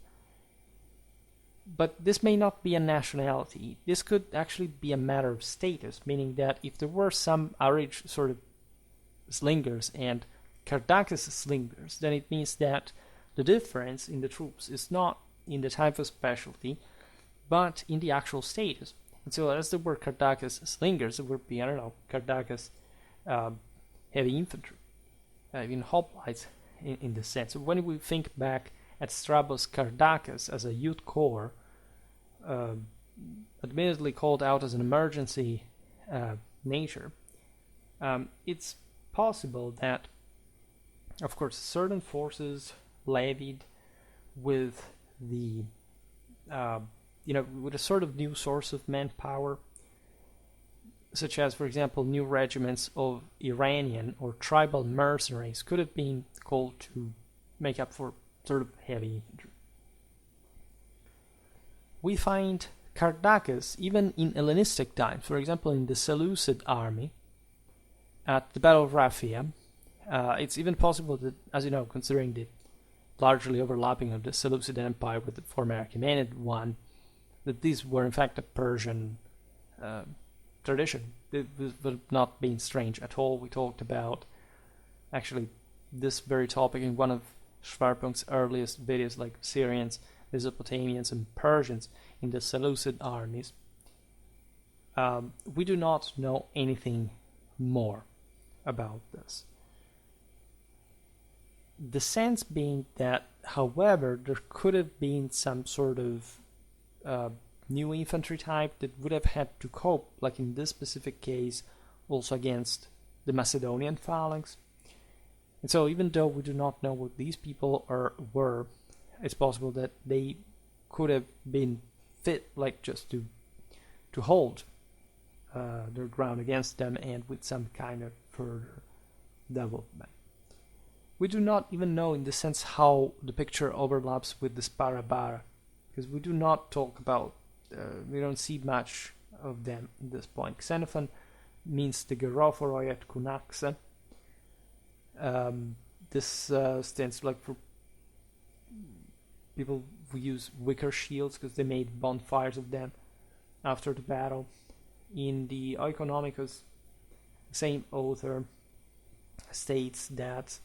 But this may not be a nationality. This could actually be a matter of status, meaning that if there were some Arich sort of slingers and Kardakes slingers, then it means that the difference in the troops is not in the type of specialty, but in the actual status. And so as there were Kardakes slingers, there would be, Kardakes heavy infantry, even hoplites in this sense. So when we think back at Strabo's Kardakes as a youth corps, admittedly called out as an emergency nature, it's possible that of course, certain forces levied with the with a sort of new source of manpower, such as, for example, new regiments of Iranian or tribal mercenaries could have been called to make up for sort of heavy infantry. We find Kardakes even in Hellenistic times, for example, in the Seleucid army at the Battle of Raphia. It's even possible that, as you know, considering the largely overlapping of the Seleucid Empire with the former Achaemenid one, that these were in fact a Persian tradition. It would not been strange at all. We talked about actually this very topic in one of Schwerpunkt's earliest videos, like Syrians, Mesopotamians, and Persians in the Seleucid armies. We do not know anything more about this. The sense being that, however, there could have been some sort of new infantry type that would have had to cope, like in this specific case, also against the Macedonian phalanx. And so even though we do not know what these people were, it's possible that they could have been fit, like just to hold their ground against them, and with some kind of further development. We do not even know in the sense how the picture overlaps with the Sparabara, because we do not talk about, we don't see much of them at this point. Xenophon means the Gerrhophoroi at Cunaxa. This stands like for people who use wicker shields because they made bonfires of them after the battle. In the Iconographic, same author states that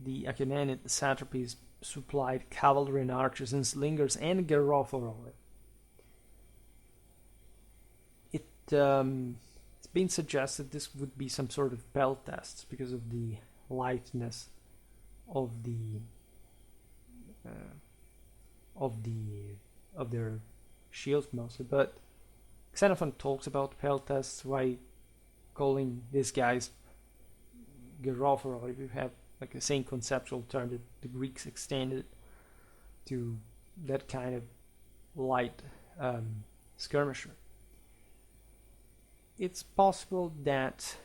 the Achaemenid satrapies supplied cavalry and archers and slingers and Gerrhophoroi. It's been suggested this would be some sort of Peltasts because of the lightness of their shields mostly, but Xenophon talks about Peltasts by calling these guys Gerrhophoroi. We have like the same conceptual term that the Greeks extended to that kind of light skirmisher. It's possible that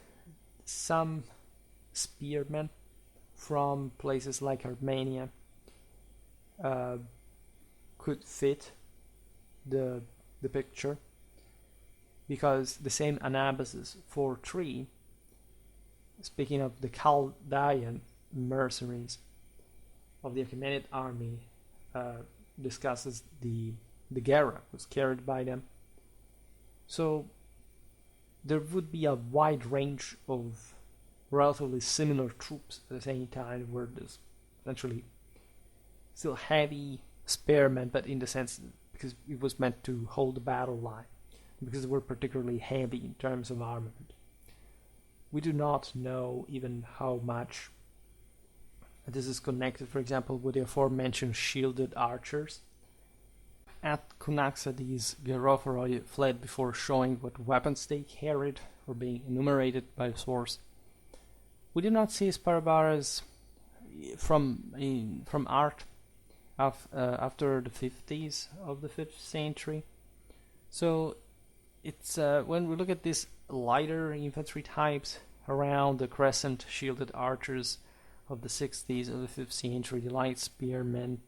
some spearmen from places like Armenia could fit the picture, because the same Anabasis 4.3, speaking of the Chaldean mercenaries of the Achaemenid army, discusses the Gera was carried by them. So there would be a wide range of relatively similar troops at the same time, where there's essentially still heavy spearmen, but in the sense because it was meant to hold the battle line, because they were particularly heavy in terms of armament. We do not know even how much this is connected, for example, with the aforementioned shielded archers. At Cunaxa, these Gerrhophoroi fled before showing what weapons they carried or being enumerated by the source. We do not see Sparabaras from art after the 50s of the 5th century. So it's when we look at these lighter infantry types around the crescent shielded archers of the 60s of the 5th century, the light spearmen,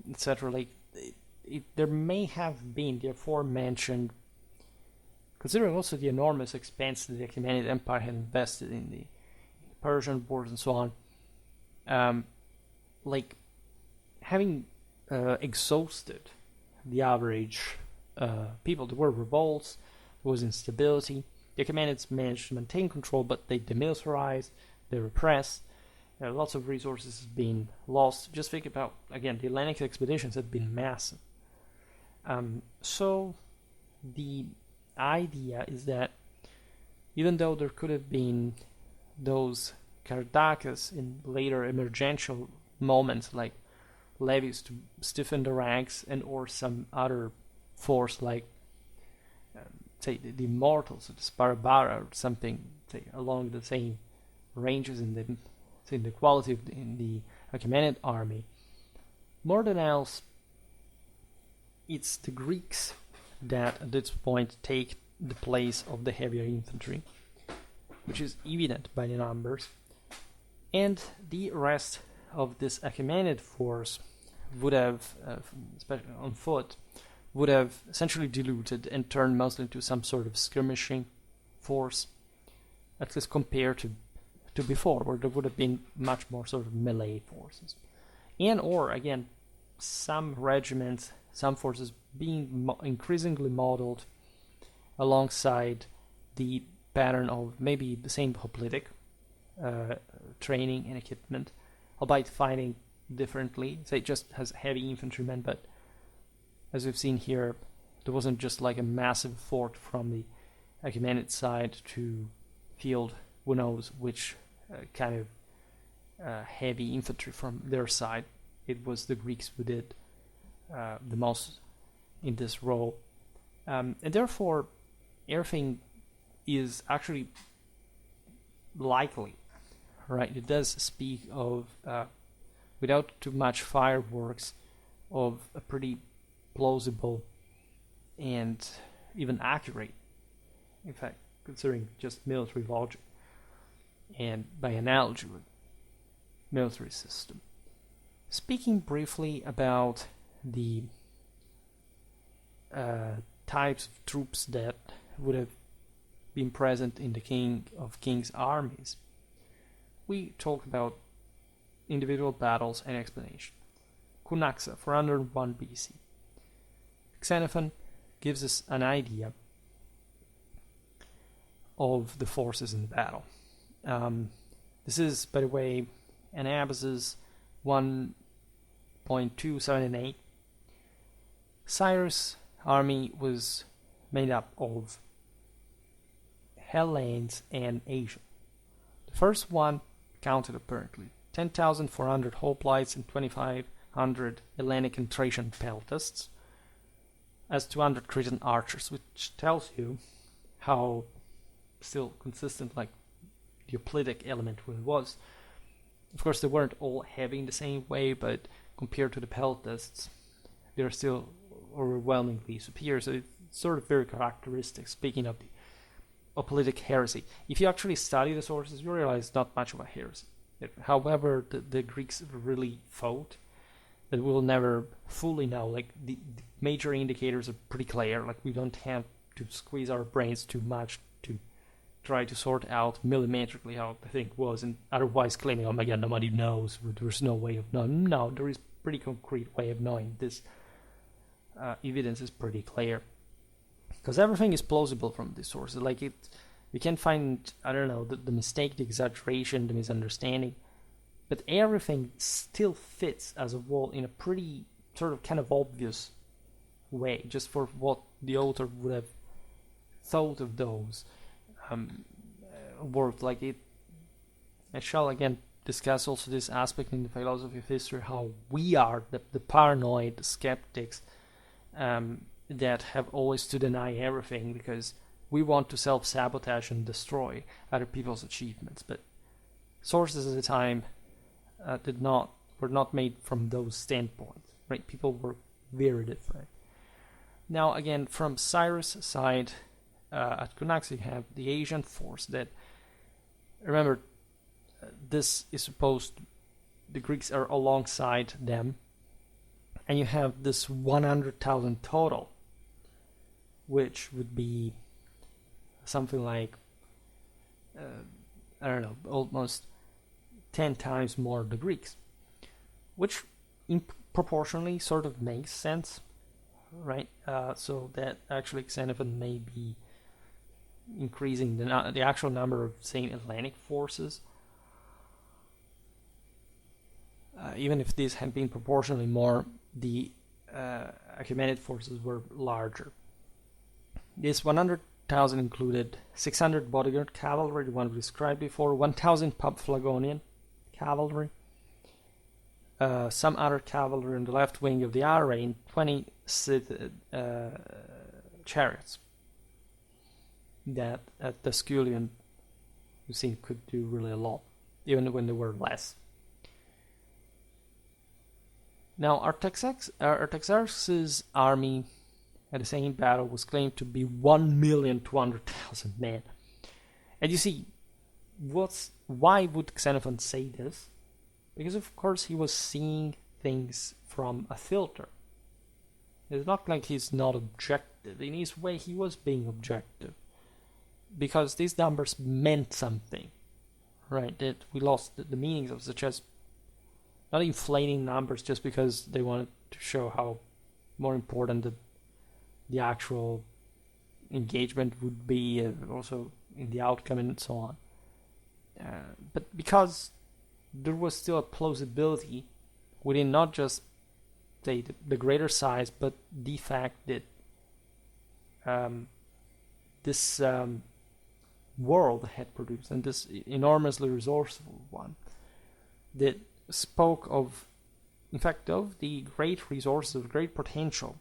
etc. Like there may have been the aforementioned, considering also the enormous expense that the Achaemenid Empire had invested in the Persian wars and so on, like having exhausted the average people. There were revolts, there was instability. The Achaemenids managed to maintain control, but they demilitarized, they repressed. Lots of resources have been lost. Just think about, again, the Hellenic expeditions have been massive. So the idea is that even though there could have been those Kardakes in later emergential moments, like levies to stiffen the ranks, and or some other force like say the Immortals or the Sparabara or something, say along the same ranges in the in the quality of in the Achaemenid army. More than else, it's the Greeks that at this point take the place of the heavier infantry, which is evident by the numbers, and the rest of this Achaemenid force would have, especially on foot, would have essentially diluted and turned mostly into some sort of skirmishing force, at least compared to before, where there would have been much more sort of melee forces. And or, again, some regiments, some forces being increasingly modeled alongside the pattern of maybe the same hoplitic training and equipment, albeit fighting differently. Say it just has heavy infantrymen, but as we've seen here, there wasn't just like a massive fort from the Achaemenid side to field who knows which kind of heavy infantry from their side. It was the Greeks who did the most in this role, and therefore everything is actually likely, right? It does speak of, without too much fireworks, of a pretty plausible and even accurate, in fact, considering just military logic and by analogy with military system. Speaking briefly about the types of troops that would have been present in the King's armies, we talk about individual battles and explanation. Cunaxa, 401 BC. Xenophon gives us an idea of the forces in the battle. This is, by the way, Anabas's 1.278. Cyrus' army was made up of Hellenes and Asians. The first one counted apparently 10,400 hoplites and 2,500 Hellenic and Thracian Peltasts, as 200 Cretan archers, which tells you how still consistent like the hoplitic element really was. Of course, they weren't all heavy in the same way, but compared to the Peltasts, they're still overwhelmingly superior. So it's sort of very characteristic, speaking of the hoplitic heresy. If you actually study the sources, you realize not much of a heresy. However, the Greeks really fought, that we'll never fully know. Like the major indicators are pretty clear. Like we don't have to squeeze our brains too much to try to sort out millimetrically how the thing was, and otherwise claiming, oh my god, nobody knows. There's no way of knowing. No, there is pretty concrete way of knowing. This evidence is pretty clear, because everything is plausible from these sources. Like it, we can find, I don't know, the mistake, the exaggeration, the misunderstanding, but everything still fits as a whole in a pretty sort of kind of obvious way, just for what the author would have thought of those words. Like it, I shall again discuss also this aspect in the philosophy of history, how we are the paranoid skeptics that have always to deny everything because we want to self-sabotage and destroy other people's achievements. But sources at the time were not made from those standpoints, right? People were very different. Now, again, from Cyrus' side, at Cunaxa, you have the Asian force that, remember, this is supposed, the Greeks are alongside them, and you have this 100,000 total, which would be something like, I don't know, almost 10 times more the Greeks, which proportionally sort of makes sense, right? So that actually Xenophon may be increasing the actual number of, say, Hellenic forces, even if these had been proportionally more, the Achaemenid forces were larger. This 100,000 included 600 bodyguard cavalry, the one we described before, 1,000 Paphlagonian cavalry, some other cavalry on the left wing of the array, and 20 chariots that at the Sculion, you see, could do really a lot. even when there were less. Now, Artaxerxes' army at the same battle was claimed to be 1,200,000 men. And you see, why would Xenophon say this? Because of course he was seeing things from a filter. It's not like he's not objective. In his way, he was being objective. Because these numbers meant something, right? That we lost the meanings of, such as not inflating numbers just because they wanted to show how more important the actual engagement would be, also in the outcome and so on. But because there was still a plausibility within not just say the greater size, but the fact that this world had produced, and this enormously resourceful one, that spoke of, in fact, of the great resources, of great potential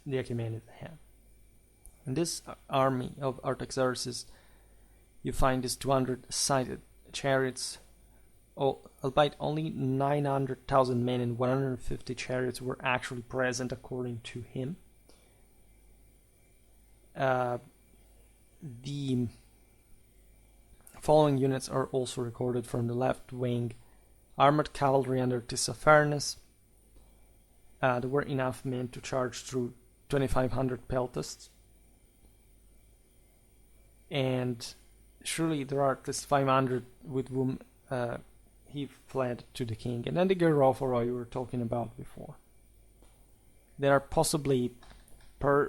the Achaemenid had. In this army of Artaxerxes, you find these 200-sided chariots, albeit only 900,000 men and 150 chariots were actually present according to him. The following units are also recorded from the left wing: armored cavalry under Tissaphernes. There were enough men to charge through 2,500 Peltasts. And surely there are at least 500 with whom he fled to the king. And then the Gerrhophoroi we were talking about before. They are possibly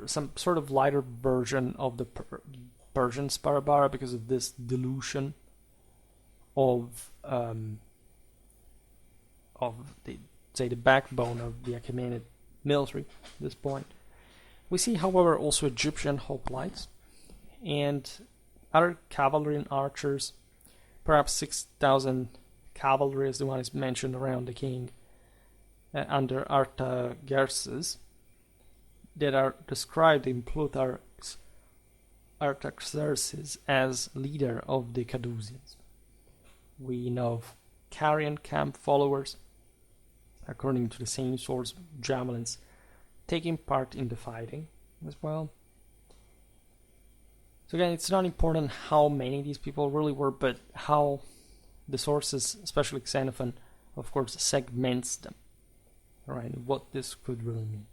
some sort of lighter version of the Persian Sparabara because of this dilution of the backbone of the Achaemenid military at this point. We see, however, also Egyptian hoplites and other cavalry and archers, perhaps 6,000 cavalry as the one is mentioned around the king under Artaxerxes, that are described in Plutarch's Artaxerxes as leader of the Cadusians. We know of Carian camp followers, according to the same source, javelins, taking part in the fighting as well. So again, it's not important how many these people really were, but how the sources, especially Xenophon, of course, segments them, right? What this could really mean.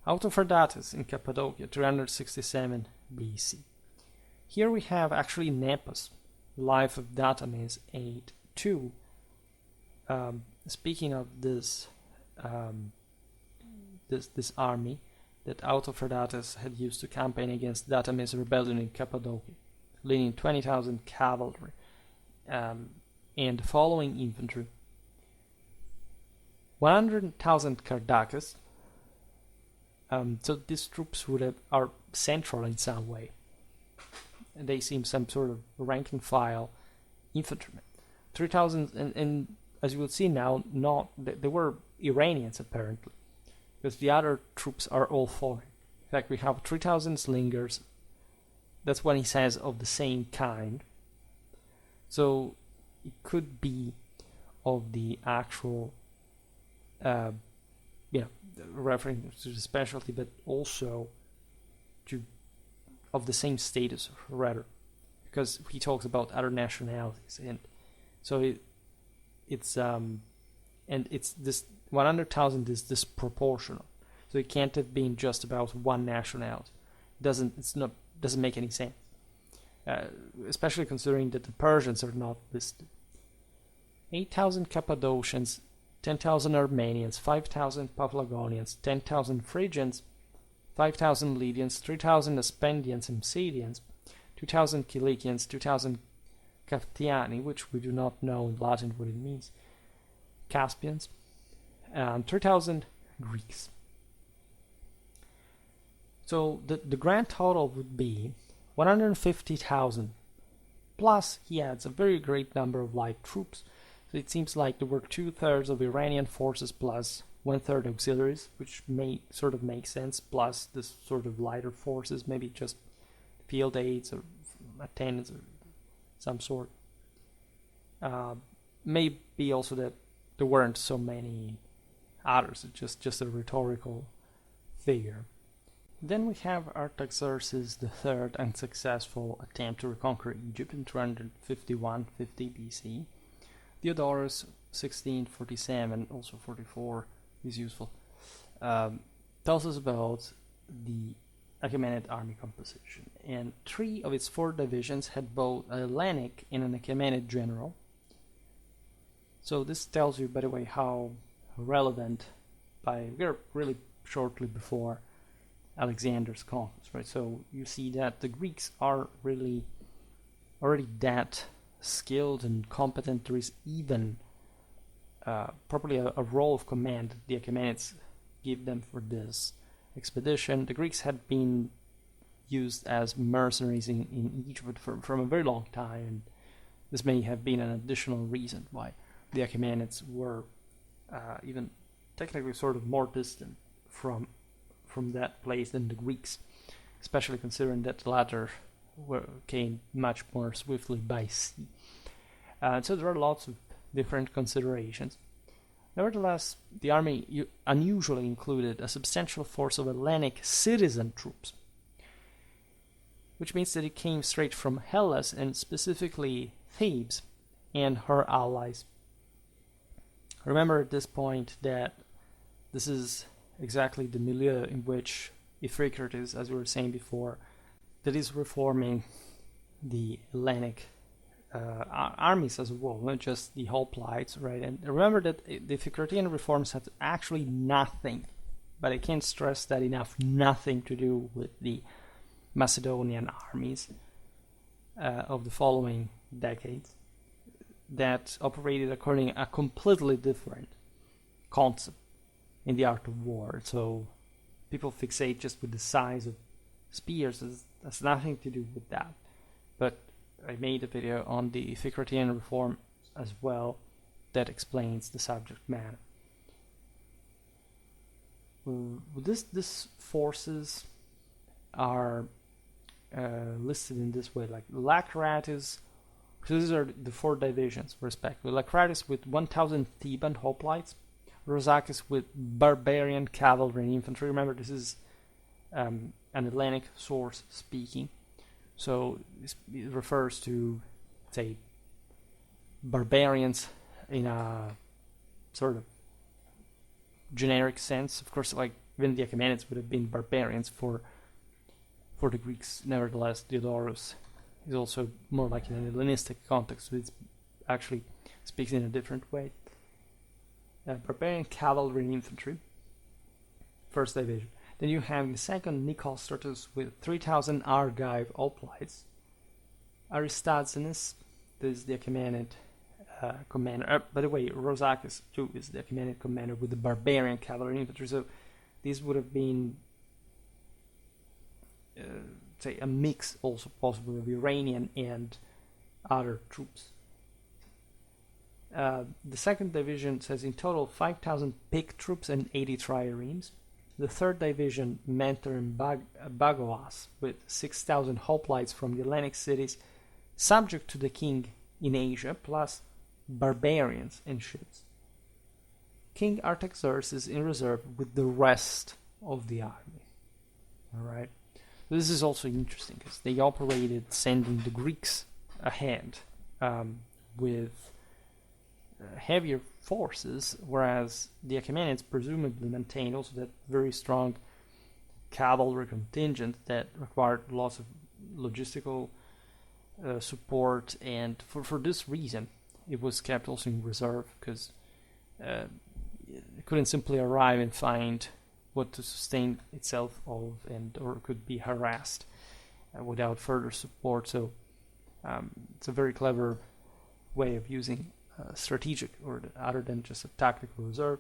Autophradates in Cappadocia, 367 BC. Here we have actually Nepos, Life of Datames 8.2. Speaking of this this army that Autophradates had used to campaign against Datames' rebellion in Cappadocia, leading 20,000 cavalry and the following infantry: 100,000 Kardakes. So these troops are central in some way. And they seem some sort of rank and file infantrymen. 3,000, and as you will see now, they were Iranians apparently, because the other troops are all foreign. In fact, we have 3,000 slingers. That's what he says, of the same kind. So it could be of the actual, referring to the specialty, but also of the same status, rather, because he talks about other nationalities, and so it's this 100,000 is disproportional. So it can't have been just about one nationality. Doesn't make any sense, especially considering that the Persians are not listed. 8,000 Cappadocians, 10,000 Armenians, 5,000 Paphlagonians, 10,000 Phrygians, 5,000 Lydians, 3,000 Aspendians and Scythians, 2,000 Cilicians, 2,000 Caftiani, which we do not know in Latin what it means, Caspians, and 3,000 Greeks. So the grand total would be 150,000, plus he adds a very great number of light troops. So it seems like there were 2/3 of Iranian forces plus 1/3 auxiliaries, which may sort of make sense, plus this sort of lighter forces, maybe just field aids or attendants or some sort. may be also that there weren't so many others, it's just a rhetorical figure. Then we have Artaxerxes III unsuccessful attempt to reconquer Egypt in 251-50 BC. Diodorus 1647, also 44 is useful, tells us about the Achaemenid army composition, and 3 of its 4 divisions had both a Hellenic and an Achaemenid general. So this tells you, by the way, how relevant we're really shortly before Alexander's conquest, right? So you see that the Greeks are really already that skilled and competent. There is even probably a role of command that the Achaemenids give them for this expedition. The Greeks had been used as mercenaries in Egypt from a very long time, and this may have been an additional reason why the Achaemenids were even technically sort of more distant from that place than the Greeks, especially considering that the latter came much more swiftly by sea. So there are lots of different considerations. Nevertheless, the army unusually included a substantial force of Hellenic citizen troops, which means that it came straight from Hellas, and specifically Thebes and her allies. Remember at this point that this is exactly the milieu in which Iphicrates, as we were saying before, that is reforming the Hellenic armies as a whole, not just the hoplites, right? And remember that the Iphicratean reforms had actually nothing, but I can't stress that enough, nothing to do with the Macedonian armies of the following decades that operated according to a completely different concept in the art of war. So people fixate just with the size of spears. That's nothing to do with that. But I made a video on the Iphicratean reform as well that explains the subject matter. This forces are listed in this way, like Lacratis. So these are the 4 divisions, respectively. Lacratis with 1,000 Theban hoplites, Rosakis with barbarian cavalry and infantry. Remember, this is an Hellenic source speaking. So it refers to, say, barbarians in a sort of generic sense. Of course, like even the Achaemenids would have been barbarians for the Greeks. Nevertheless, Diodorus is also more like in a Hellenistic context, so it actually speaks in a different way. Barbarian cavalry and infantry, first division. Then you have the second Nicostratus with 3,000 Argive hoplites. Aristoxenus, this is the Achaemenid commander. By the way, Rosakis too is the Achaemenid commander with the barbarian cavalry and infantry. So these would have been, say, a mix also possibly of Iranian and other troops. The second division says in total 5,000 picked troops and 80 triremes. The third division, Mentor and Bagoas, with 6,000 hoplites from the Hellenic cities, subject to the king in Asia, plus barbarians and ships. King Artaxerxes in reserve with the rest of the army. Alright? This is also interesting because they operated sending the Greeks ahead with heavier forces, whereas the Achaemenids presumably maintained also that very strong cavalry contingent that required lots of logistical support, and for this reason it was kept also in reserve, because it couldn't simply arrive and find what to sustain itself of, or could be harassed without further support. So it's a very clever way of using strategic, or other than just a tactical reserve.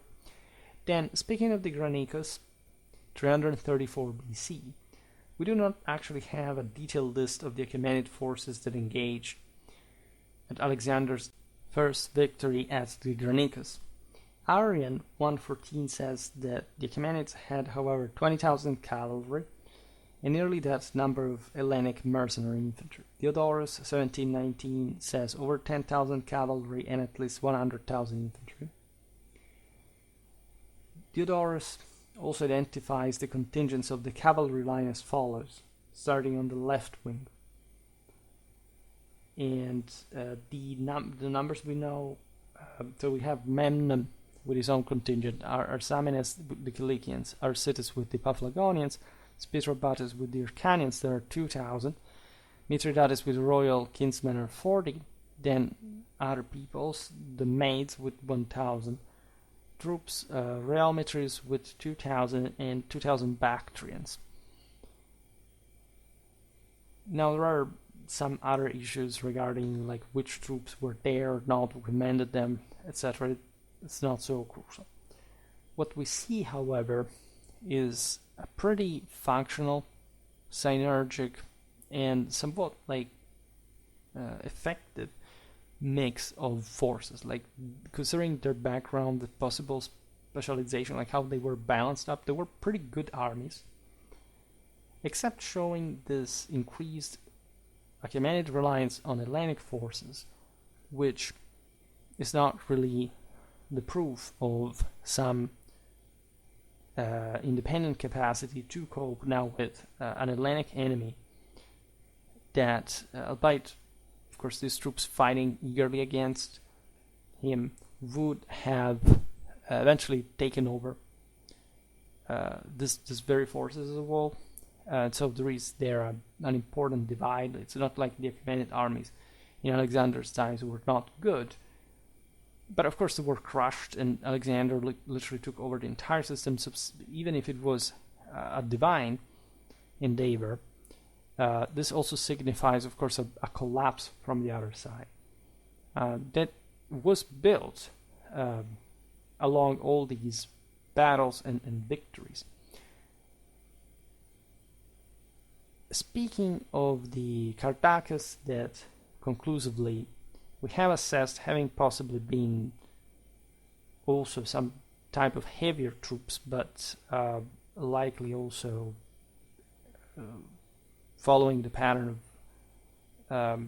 Then, speaking of the Granicus, 334 BC, we do not actually have a detailed list of the Achaemenid forces that engaged at Alexander's first victory at the Granicus. Arrian 114 says that the Achaemenids had, however, 20,000 cavalry, and nearly that number of Hellenic mercenary infantry. Diodorus 1719 says over 10,000 cavalry and at least 100,000 infantry. Diodorus also identifies the contingents of the cavalry line as follows, starting on the left wing. And the numbers we know, so we have Memnon with his own contingent, Arsames with the Cilicians, Arcitis with the Paphlagonians, Spithrobates with the Hyrcanians, there are 2,000, Mithridates with royal kinsmen are 40, then other peoples, the Maids with 1,000, troops, Realmetries with 2,000 and 2,000 Bactrians. Now there are some other issues regarding like which troops were there or not, who commanded them, etc. It's not so crucial. What we see, however, is a pretty functional, synergic, and somewhat like effective mix of forces. Like considering their background, the possible specialization, like how they were balanced up, they were pretty good armies. Except showing this increased Achaemenid reliance on Hellenic forces, which is not really the proof of some independent capacity to cope now with an Hellenic enemy that, albeit, of course, these troops fighting eagerly against him, would have eventually taken over this very forces as a whole. So there is an important divide. It's not like the Achaemenid armies in Alexander's times were not good, but of course they were crushed, and Alexander literally took over the entire system. So even if it was a divine endeavor, this also signifies, of course, a collapse from the other side that was built along all these battles and victories. Speaking of the Kardakes that conclusively we have assessed having possibly been also some type of heavier troops, but likely also following the pattern of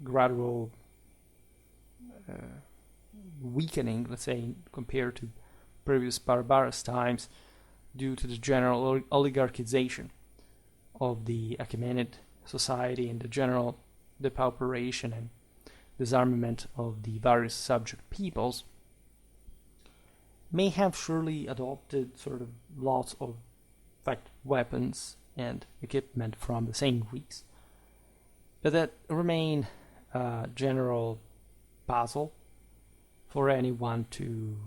gradual weakening, let's say, compared to previous barbarous times, due to the general oligarchization of the Achaemenid society and the general depauperation and disarmament of the various subject peoples, may have surely adopted sort of lots of weapons and equipment from the same Greeks, but that remain a general puzzle for anyone to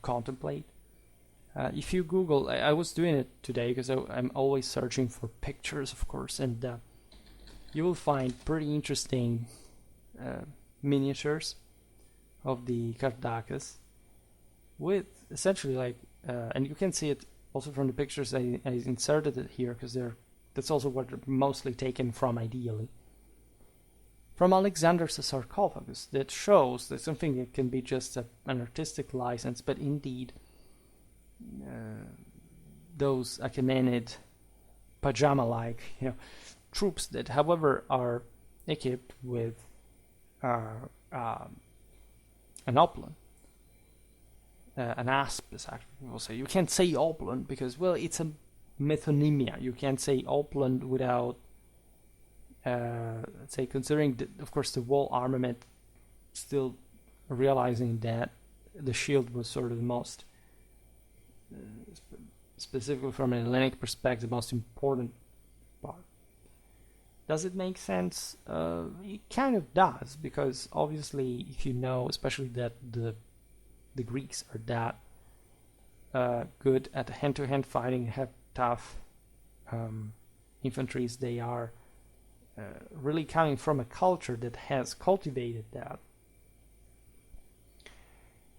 contemplate. If you Google, I was doing it today because I'm always searching for pictures, of course, and you will find pretty interesting miniatures of the Kardakes with essentially like, and you can see it also from the pictures I inserted it here because that's also what they're mostly taken from, ideally. From Alexander's sarcophagus that shows that something that can be just an artistic license, but indeed those Achaemenid pajama-like, troops that, however, are equipped with an opulent, an aspis. Actually, we'll say you can't say opulent because, well, it's a metonymia. You can't say opulent without, let's say, considering of course the whole armament, still realizing that the shield was sort of the most specifically from an Hellenic perspective, the most important part. Does it make sense? It kind of does, because obviously if you know, especially that the Greeks are that good at hand-to-hand fighting, have tough infantries, they are really coming from a culture that has cultivated that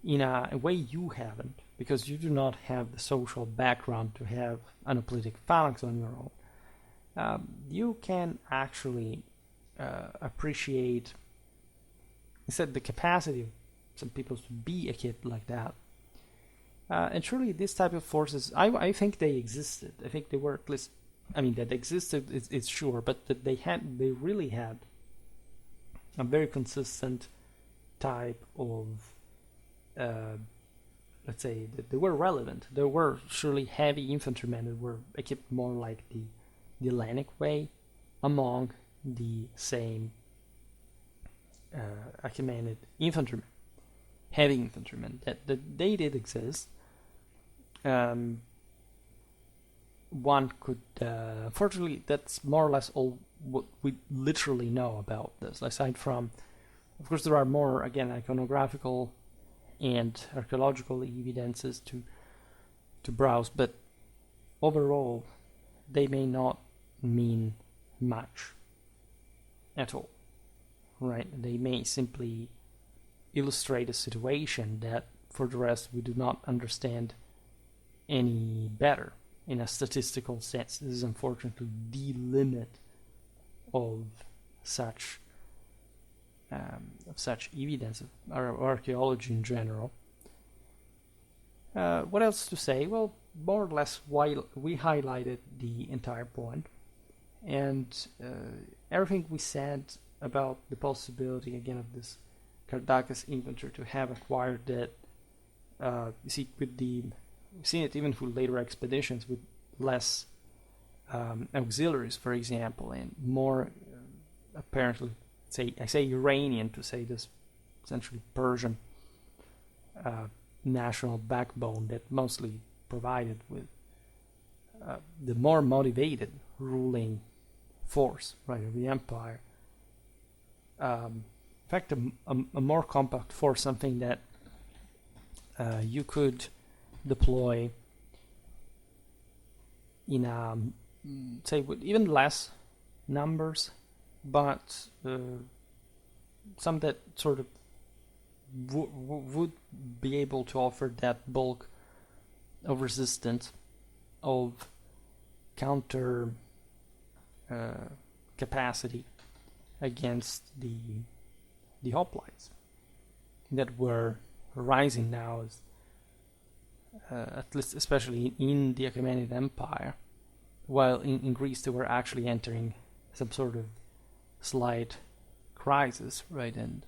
in a way you haven't, because you do not have the social background to have an hoplitic phalanx on your own. You can actually appreciate, instead, the capacity of some people to be equipped like that. And truly, this type of forces, I think they existed. I think they were at least I mean, that existed, it's sure, but that they really had a very consistent type of, let's say, that they were relevant. There were surely heavy infantrymen that were equipped more like the Hellenic way among the same Achaemenid infantrymen, heavy infantrymen, that they did exist. One could, unfortunately, that's more or less all what we literally know about this, aside from, of course, there are more, again, iconographical and archaeological evidences to browse, but overall, they may not mean much at all, right? They may simply illustrate a situation that, for the rest, we do not understand any better in a statistical sense. This is unfortunately the limit of such evidence of archaeology in general. What else to say? Well, more or less, while we highlighted the entire point, and everything we said about the possibility, again, of this Kardakes infantry to have acquired that, you see, we've seen it even for later expeditions with less auxiliaries, for example, and more apparently, I say Iranian to say this, essentially Persian national backbone that mostly provided with the more motivated ruling force, right, of the empire. In fact, a more compact force, something that you could deploy in say with even less numbers, but some that sort of would be able to offer that bulk of resistance, of counter capacity against the hoplites that were rising now, as at least especially in the Achaemenid Empire, while in Greece they were actually entering some sort of slight crisis, right? And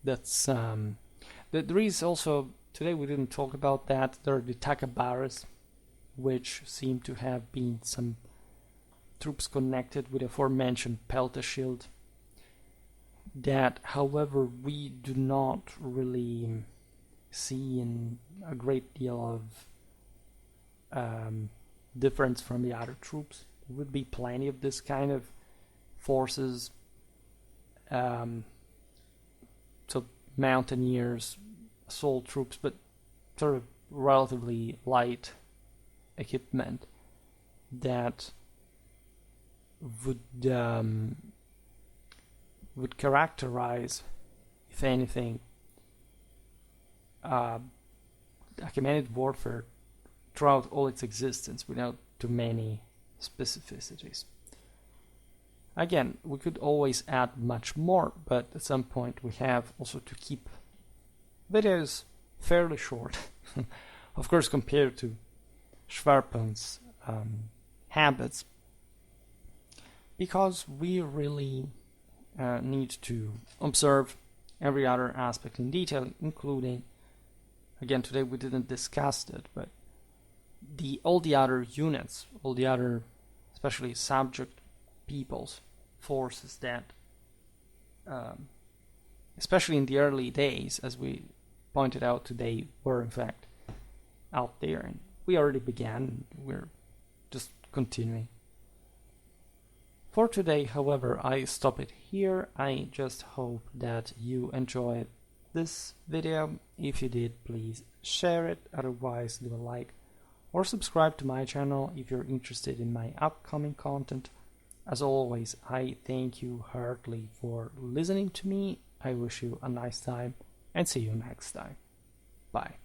that's there is also, today we didn't talk about that, there are the Takabaras, which seem to have been some troops connected with the aforementioned Peltasts shield, that, however, we do not really see in a great deal of difference from the other troops. There would be plenty of this kind of forces, so mountaineers, assault troops, but sort of relatively light equipment that would characterize, if anything, Achaemenid warfare throughout all its existence without too many specificities. Again, we could always add much more, but at some point we have also to keep videos fairly short, of course, compared to Schwerpunkt's habits, because we really need to observe every other aspect in detail, including, again, today we didn't discuss it, but all the other units, all the other, especially subject peoples, forces that, especially in the early days, as we pointed out today, were in fact out there, and we already began, we're just continuing. For today, however, I stop it here. I just hope that you enjoyed this video. If you did, please share it, otherwise leave a like or subscribe to my channel if you're interested in my upcoming content. As always, I thank you heartily for listening to me. I wish you a nice time and see you next time. Bye.